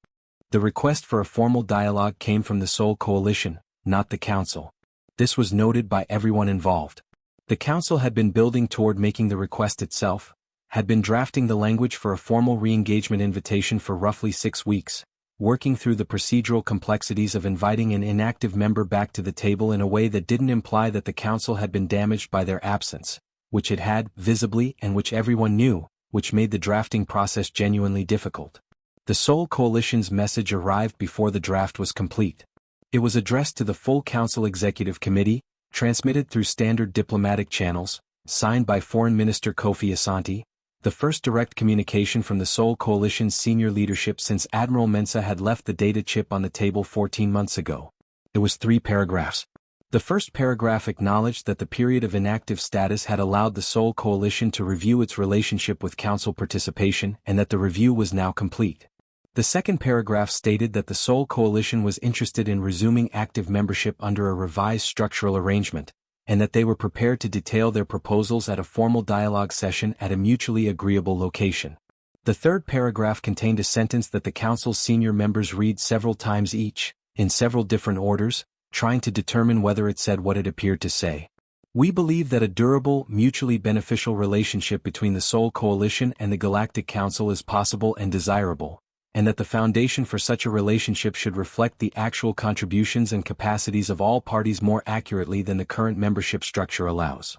Speaker 1: The request for a formal dialogue came from the Sol Coalition, not the Council. This was noted by everyone involved. The Council had been building toward making the request itself, had been drafting the language for a formal re-engagement invitation for roughly 6 weeks, working through the procedural complexities of inviting an inactive member back to the table in a way that didn't imply that the Council had been damaged by their absence, which it had, visibly, and which everyone knew, which made the drafting process genuinely difficult. The Sol Coalition's message arrived before the draft was complete. It was addressed to the full Council Executive Committee, transmitted through standard diplomatic channels, signed by Foreign Minister Kofi Asante, the first direct communication from the Sol Coalition's senior leadership since Admiral Mensah had left the data chip on the table 14 months ago. It was 3 paragraphs. The first paragraph acknowledged that the period of inactive status had allowed the Sol Coalition to review its relationship with Council participation and that the review was now complete. The second paragraph stated that the Sol Coalition was interested in resuming active membership under a revised structural arrangement, and that they were prepared to detail their proposals at a formal dialogue session at a mutually agreeable location. The third paragraph contained a sentence that the Council's senior members read several times each, in several different orders, trying to determine whether it said what it appeared to say. We believe that a durable, mutually beneficial relationship between the Sol Coalition and the Galactic Council is possible and desirable, and that the foundation for such a relationship should reflect the actual contributions and capacities of all parties more accurately than the current membership structure allows.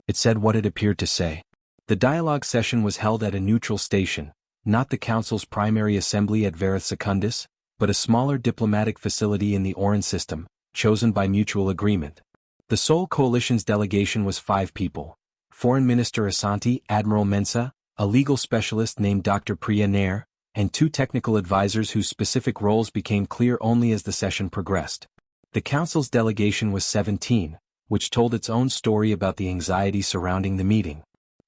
Speaker 1: It said what it appeared to say. The dialogue session was held at a neutral station, not the Council's primary assembly at Varith Secundus, but a smaller diplomatic facility in the Oran system, chosen by mutual agreement. The Sol Coalition's delegation was 5 people: Foreign Minister Asante, Admiral Mensah, a legal specialist named Dr. Priya Nair, and 2 technical advisors whose specific roles became clear only as the session progressed. The Council's delegation was 17, which told its own story about the anxiety surrounding the meeting.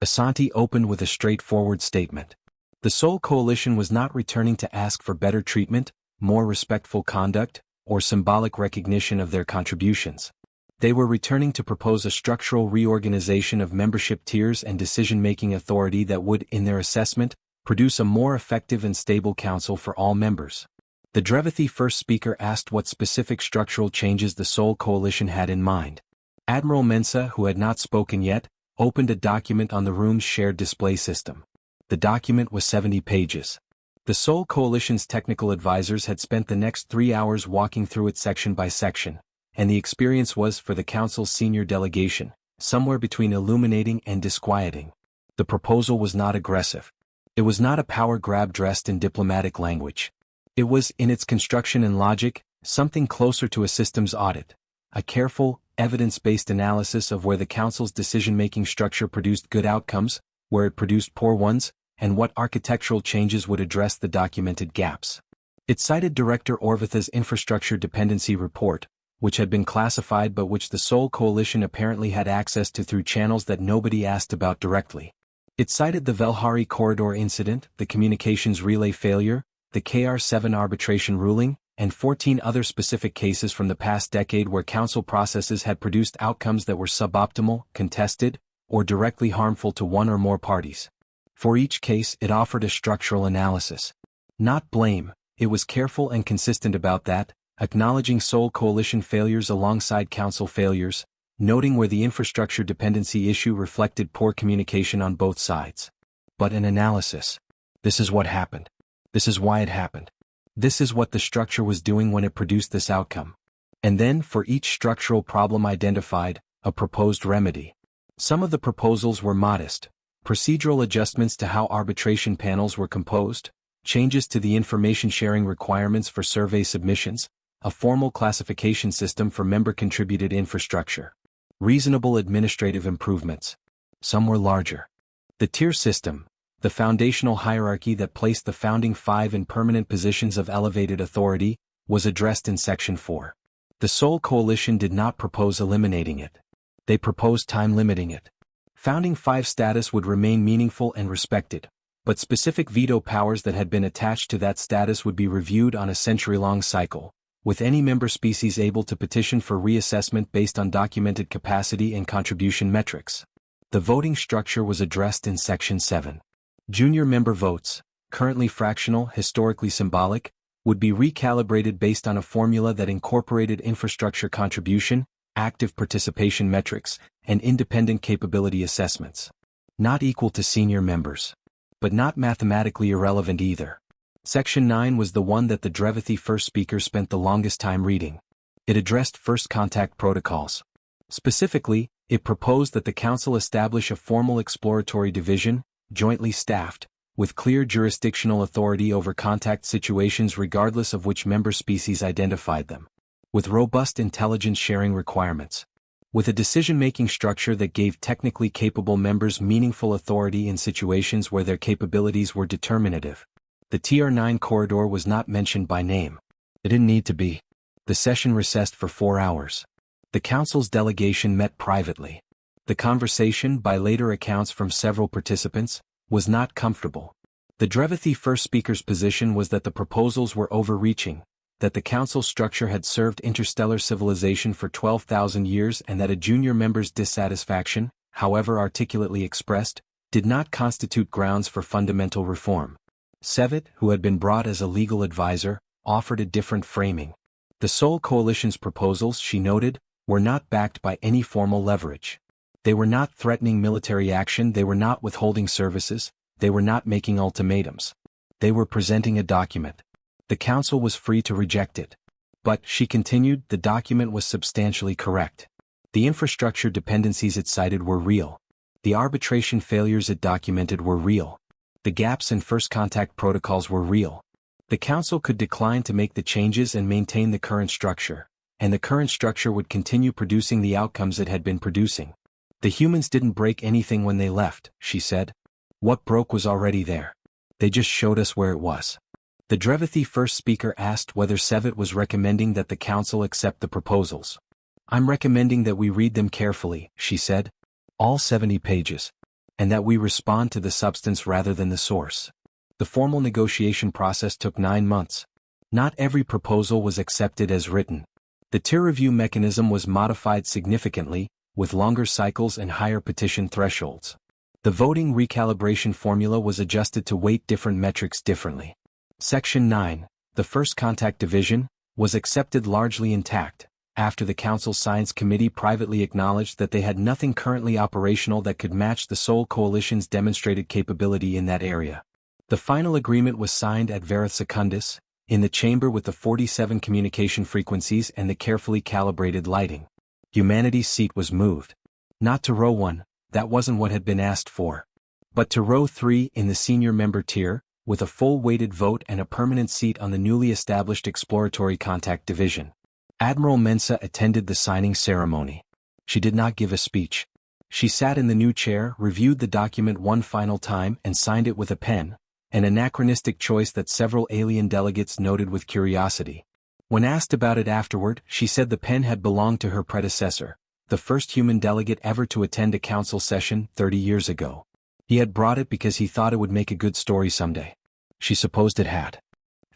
Speaker 1: Asante opened with a straightforward statement. The Sol Coalition was not returning to ask for better treatment, more respectful conduct, or symbolic recognition of their contributions. They were returning to propose a structural reorganization of membership tiers and decision-making authority that would, in their assessment, produce a more effective and stable council for all members. The Drevithi first speaker asked what specific structural changes the Sol Coalition had in mind. Admiral Mensah, who had not spoken yet, opened a document on the room's shared display system. The document was 70 pages. The Sol Coalition's technical advisors had spent the next 3 hours walking through it section by section, and the experience was, for the Council's senior delegation, somewhere between illuminating and disquieting. The proposal was not aggressive. It was not a power grab dressed in diplomatic language. It was, in its construction and logic, something closer to a systems audit, a careful, evidence-based analysis of where the Council's decision-making structure produced good outcomes, where it produced poor ones, and what architectural changes would address the documented gaps. It cited Director Orvitha's infrastructure dependency report, which had been classified but which the Sol Coalition apparently had access to through channels that nobody asked about directly. It cited the Velhari corridor incident, the communications relay failure, the KR7 arbitration ruling, and 14 other specific cases from the past decade where council processes had produced outcomes that were suboptimal, contested, or directly harmful to one or more parties. For each case, it offered a structural analysis. Not blame, it was careful and consistent about that, acknowledging sole coalition failures alongside council failures, noting where the infrastructure dependency issue reflected poor communication on both sides. But an analysis. This is what happened. This is why it happened. This is what the structure was doing when it produced this outcome. And then, for each structural problem identified, a proposed remedy. Some of the proposals were modest. Procedural adjustments to how arbitration panels were composed, changes to the information sharing requirements for survey submissions, a formal classification system for member-contributed infrastructure. Reasonable administrative improvements. Some were larger. The tier system, the foundational hierarchy that placed the founding 5 in permanent positions of elevated authority, was addressed in Section 4. The Sole Coalition did not propose eliminating it. They proposed time-limiting it. Founding 5 status would remain meaningful and respected, but specific veto powers that had been attached to that status would be reviewed on a century-long cycle, with any member species able to petition for reassessment based on documented capacity and contribution metrics. The voting structure was addressed in Section 7. Junior member votes, currently fractional, historically symbolic, would be recalibrated based on a formula that incorporated infrastructure contribution, active participation metrics, and independent capability assessments. Not equal to senior members. But not mathematically irrelevant either. Section 9 was the one that the Drevithi first speaker spent the longest time reading. It addressed first contact protocols. Specifically, it proposed that the Council establish a formal exploratory division, jointly staffed, with clear jurisdictional authority over contact situations regardless of which member species identified them. With robust intelligence sharing requirements. With a decision-making structure that gave technically capable members meaningful authority in situations where their capabilities were determinative. The TR9 corridor was not mentioned by name. It didn't need to be. The session recessed for 4 hours. The Council's delegation met privately. The conversation, by later accounts from several participants, was not comfortable. The Drevithi first speaker's position was that the proposals were overreaching, that the Council structure had served interstellar civilization for 12,000 years and that a junior member's dissatisfaction, however articulately expressed, did not constitute grounds for fundamental reform. Sevet, who had been brought as a legal advisor, offered a different framing. The Sole Coalition's proposals, she noted, were not backed by any formal leverage. They were not threatening military action, they were not withholding services, they were not making ultimatums. They were presenting a document. The Council was free to reject it. But, she continued, the document was substantially correct. The infrastructure dependencies it cited were real. The arbitration failures it documented were real. The gaps in first contact protocols were real. The Council could decline to make the changes and maintain the current structure, and the current structure would continue producing the outcomes it had been producing. The humans didn't break anything when they left, she said. What broke was already there. They just showed us where it was. The Drevithi first speaker asked whether Sevet was recommending that the Council accept the proposals. I'm recommending that we read them carefully, she said. All 70 pages. And that we respond to the substance rather than the source. The formal negotiation process took 9 months. Not every proposal was accepted as written. The tier review mechanism was modified significantly, with longer cycles and higher petition thresholds. The voting recalibration formula was adjusted to weight different metrics differently. Section 9, the first contact division, was accepted largely intact, after the Council Science Committee privately acknowledged that they had nothing currently operational that could match the Sole Coalition's demonstrated capability in that area. The final agreement was signed at Verith Secundus, in the chamber with the 47 communication frequencies and the carefully calibrated lighting. Humanity's seat was moved. Not to row 1, that wasn't what had been asked for. But to row 3 in the senior member tier, with a full weighted vote and a permanent seat on the newly established Exploratory Contact Division. Admiral Mensah attended the signing ceremony. She did not give a speech. She sat in the new chair, reviewed the document one final time and signed it with a pen, an anachronistic choice that several alien delegates noted with curiosity. When asked about it afterward, she said the pen had belonged to her predecessor, the first human delegate ever to attend a council session 30 years ago. He had brought it because he thought it would make a good story someday. She supposed it had.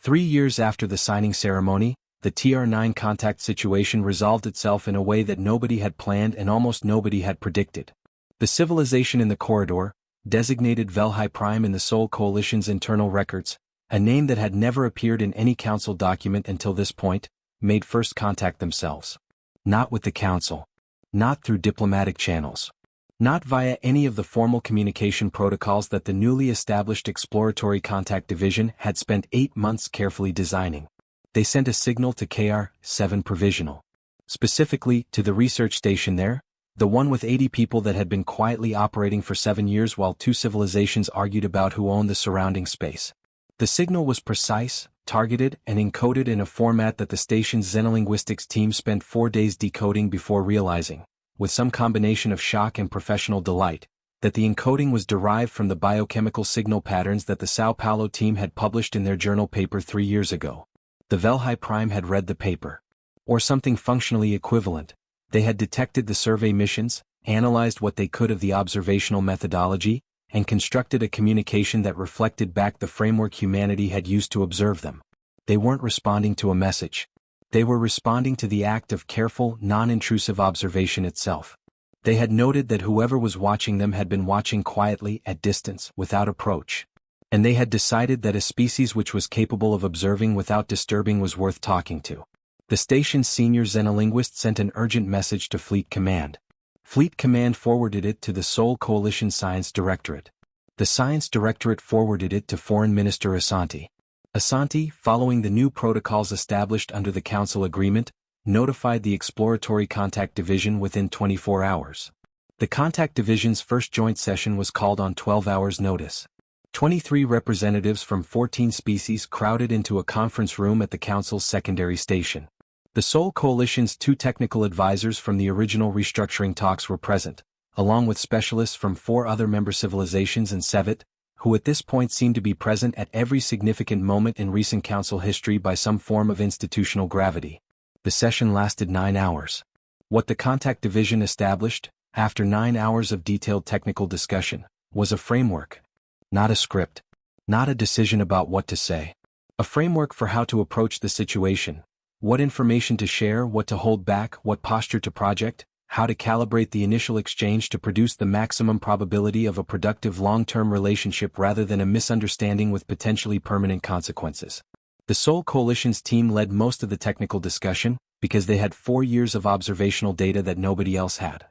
Speaker 1: 3 years after the signing ceremony, the TR-9 contact situation resolved itself in a way that nobody had planned and almost nobody had predicted. The civilization in the corridor, designated Velhi Prime in the Sol Coalition's internal records, a name that had never appeared in any council document until this point, made first contact themselves. Not with the council. Not through diplomatic channels. Not via any of the formal communication protocols that the newly established Exploratory Contact Division had spent 8 months carefully designing. They sent a signal to KR-7 Provisional. Specifically, to the research station there, the one with 80 people that had been quietly operating for 7 years while two civilizations argued about who owned the surrounding space. The signal was precise, targeted, and encoded in a format that the station's xenolinguistics team spent 4 days decoding before realizing, with some combination of shock and professional delight, that the encoding was derived from the biochemical signal patterns that the Sao Paulo team had published in their journal paper 3 years ago. The Velhi Prime had read the paper. Or something functionally equivalent. They had detected the survey missions, analyzed what they could of the observational methodology, and constructed a communication that reflected back the framework humanity had used to observe them. They weren't responding to a message. They were responding to the act of careful, non-intrusive observation itself. They had noted that whoever was watching them had been watching quietly, at distance, without approach. And they had decided that a species which was capable of observing without disturbing was worth talking to. The station's senior xenolinguist sent an urgent message to Fleet Command. Fleet Command forwarded it to the Sol Coalition Science Directorate. The Science Directorate forwarded it to Foreign Minister Asante. Asante, following the new protocols established under the Council Agreement, notified the Exploratory Contact Division within 24 hours. The Contact Division's first joint session was called on 12 hours' notice. 23 representatives from 14 species crowded into a conference room at the Council's secondary station. The Sol Coalition's 2 technical advisors from the original restructuring talks were present, along with specialists from 4 other member civilizations and Sevet, who at this point seemed to be present at every significant moment in recent Council history by some form of institutional gravity. The session lasted 9 hours. What the Contact Division established, after 9 hours of detailed technical discussion, was a framework. Not a script. Not a decision about what to say. A framework for how to approach the situation, what information to share, what to hold back, what posture to project, how to calibrate the initial exchange to produce the maximum probability of a productive long-term relationship rather than a misunderstanding with potentially permanent consequences. The Sol Coalition's team led most of the technical discussion, because they had 4 years of observational data that nobody else had.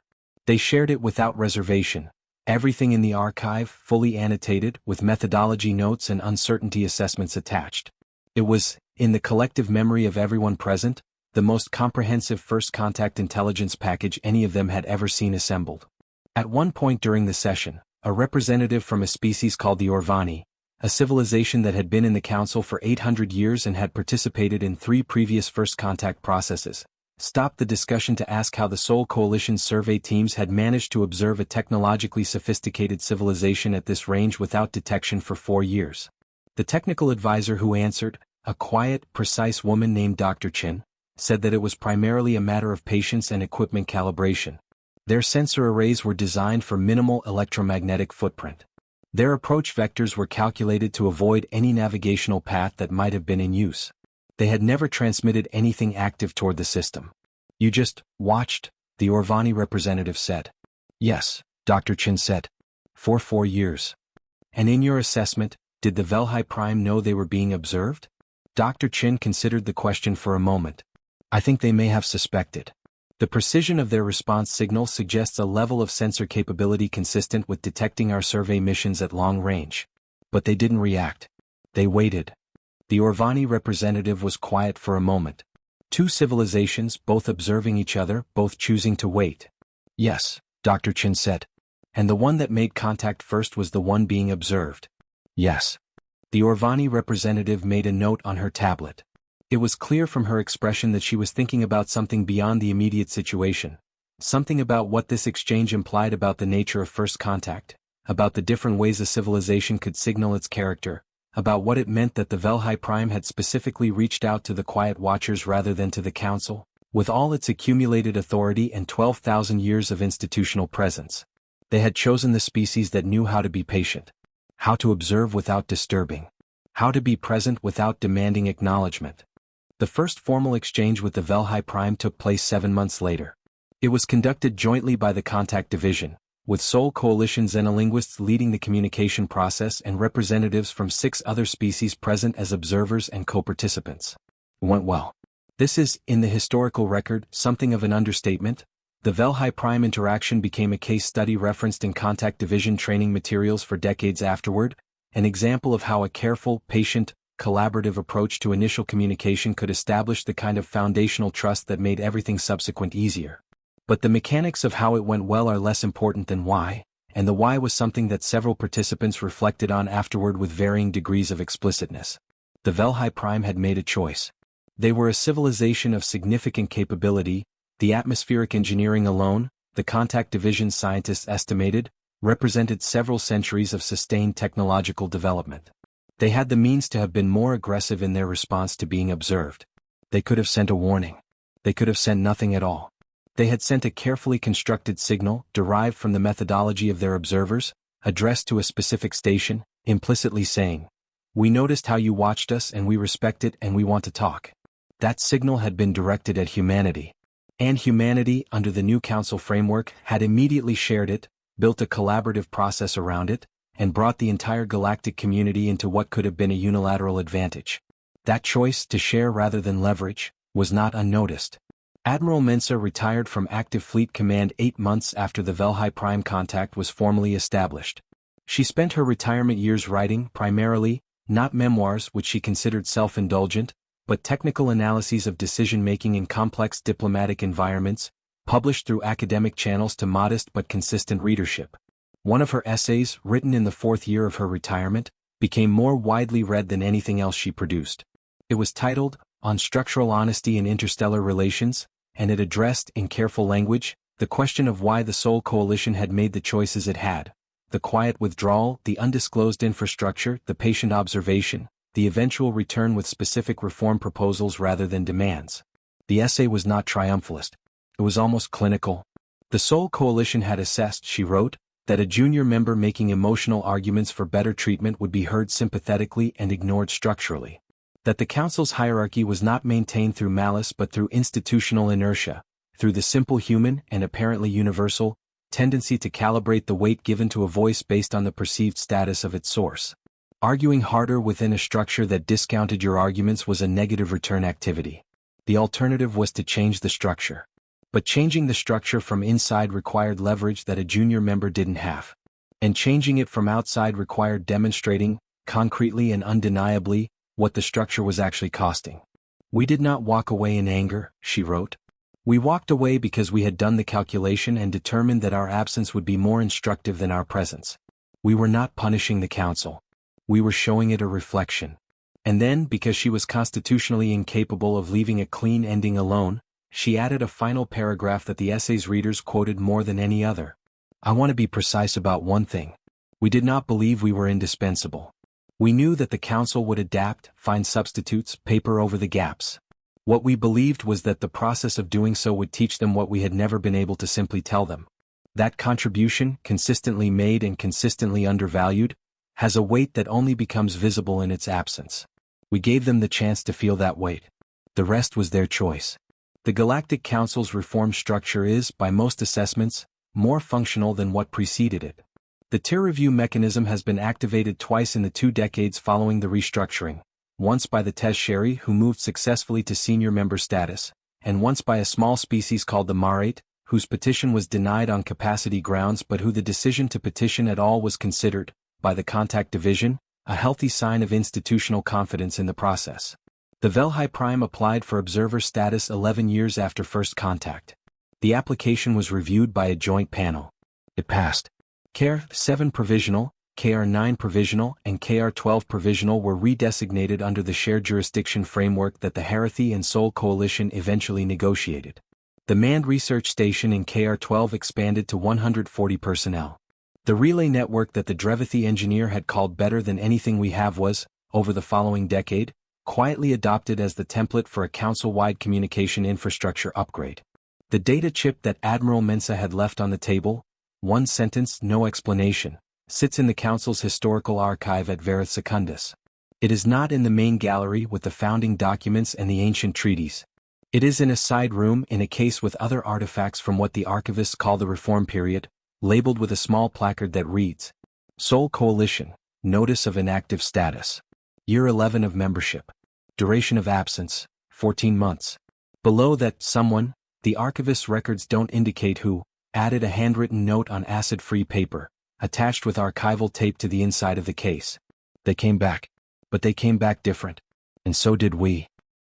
Speaker 1: They shared it without reservation. Everything in the archive, fully annotated, with methodology notes and uncertainty assessments attached. It was, in the collective memory of everyone present, the most comprehensive first contact intelligence package any of them had ever seen assembled. At one point during the session, a representative from a species called the Orvani, a civilization that had been in the Council for 800 years and had participated in 3 previous first contact processes, stopped the discussion to ask how the Sol Coalition's survey teams had managed to observe a technologically sophisticated civilization at this range without detection for 4 years. The technical advisor who answered, a quiet, precise woman named Dr. Chin, said that it was primarily a matter of patience and equipment calibration. Their sensor arrays were designed for minimal electromagnetic footprint. Their approach vectors were calculated to avoid any navigational path that might have been in use. They had never transmitted anything active toward the system. You just watched, the Orvani representative said. Yes, Dr. Chin said. For 4 years. And in your assessment, did the Velhi Prime know they were being observed? Dr. Chin considered the question for a moment. I think they may have suspected. The precision of their response signal suggests a level of sensor capability consistent with detecting our survey missions at long range. But they didn't react. They waited. The Orvani representative was quiet for a moment. 2 civilizations, both observing each other, both choosing to wait. Yes, Dr. Chin said. And the one that made contact first was the one being observed. Yes. The Orvani representative made a note on her tablet. It was clear from her expression that she was thinking about something beyond the immediate situation. Something about what this exchange implied about the nature of first contact, about the different ways a civilization could signal its character, about what it meant that the Velhi Prime had specifically reached out to the Quiet Watchers rather than to the Council, with all its accumulated authority and 12,000 years of institutional presence. They had chosen the species that knew how to be patient, how to observe without disturbing. How to be present without demanding acknowledgement. The first formal exchange with the Velhai Prime took place 7 months later. It was conducted jointly by the Contact Division, with Sol Coalition xenolinguists leading the communication process and representatives from 6 other species present as observers and co-participants. It went well. This is, in the historical record, something of an understatement. The Velhai Prime interaction became a case study referenced in Contact Division training materials for decades afterward, an example of how a careful, patient, collaborative approach to initial communication could establish the kind of foundational trust that made everything subsequent easier. But the mechanics of how it went well are less important than why, and the why was something that several participants reflected on afterward with varying degrees of explicitness. The Velhai Prime had made a choice. They were a civilization of significant capability. The atmospheric engineering alone, the Contact Division scientists estimated, represented several centuries of sustained technological development. They had the means to have been more aggressive in their response to being observed. They could have sent a warning. They could have sent nothing at all. They had sent a carefully constructed signal, derived from the methodology of their observers, addressed to a specific station, implicitly saying, "We noticed how you watched us and we respect it and we want to talk." That signal had been directed at humanity. And humanity, under the new Council framework, had immediately shared it, built a collaborative process around it, and brought the entire galactic community into what could have been a unilateral advantage. That choice, to share rather than leverage, was not unnoticed. Admiral Mensa retired from Active Fleet Command 8 months after the Velhai Prime contact was formally established. She spent her retirement years writing, primarily, not memoirs which she considered self-indulgent, but technical analyses of decision-making in complex diplomatic environments, published through academic channels to modest but consistent readership. One of her essays, written in the 4th year of her retirement, became more widely read than anything else she produced. It was titled, On Structural Honesty in Interstellar Relations, and it addressed, in careful language, the question of why the Sol Coalition had made the choices it had: the quiet withdrawal, the undisclosed infrastructure, the patient observation, the eventual return with specific reform proposals rather than demands. The essay was not triumphalist. It was almost clinical. The Sol Coalition had assessed, she wrote, that a junior member making emotional arguments for better treatment would be heard sympathetically and ignored structurally. That the Council's hierarchy was not maintained through malice but through institutional inertia, through the simple human, and apparently universal, tendency to calibrate the weight given to a voice based on the perceived status of its source. Arguing harder within a structure that discounted your arguments was a negative return activity. The alternative was to change the structure. But changing the structure from inside required leverage that a junior member didn't have. And changing it from outside required demonstrating, concretely and undeniably, what the structure was actually costing. We did not walk away in anger, she wrote. We walked away because we had done the calculation and determined that our absence would be more instructive than our presence. We were not punishing the Council. We were showing it a reflection. And then, because she was constitutionally incapable of leaving a clean ending alone, she added a final paragraph that the essay's readers quoted more than any other. I want to be precise about one thing. We did not believe we were indispensable. We knew that the Council would adapt, find substitutes, paper over the gaps. What we believed was that the process of doing so would teach them what we had never been able to simply tell them. That contribution, consistently made and consistently undervalued, has a weight that only becomes visible in its absence. We gave them the chance to feel that weight. The rest was their choice. The Galactic Council's reform structure is, by most assessments, more functional than what preceded it. The tier review mechanism has been activated twice in the 2 decades following the restructuring, once by the Tez-Sherry who moved successfully to senior member status, and once by a small species called the Marate, whose petition was denied on capacity grounds but who the decision to petition at all was considered, by the Contact Division, a healthy sign of institutional confidence in the process. The Velhai Prime applied for observer status 11 years after first contact. The application was reviewed by a joint panel. It passed. KR-7 Provisional, KR-9 Provisional, and KR-12 Provisional were redesignated under the shared jurisdiction framework that the Harathi and Sol Coalition eventually negotiated. The manned research station in KR-12 expanded to 140 personnel. The relay network that the Drevithi engineer had called better than anything we have was, over the following decade, quietly adopted as the template for a council-wide communication infrastructure upgrade. The data chip that Admiral Mensa had left on the table, one sentence, no explanation, sits in the Council's historical archive at Verith Secundus. It is not in the main gallery with the founding documents and the ancient treaties. It is in a side room in a case with other artifacts from what the archivists call the Reform period, labeled with a small placard that reads, Seoul Coalition, Notice of Inactive Status. Year 11 of membership. Duration of absence, 14 months. Below that someone, the archivist's records don't indicate who, added a handwritten note on acid-free paper, attached with archival tape to the inside of the case. They came back. But they came back different. And so did we.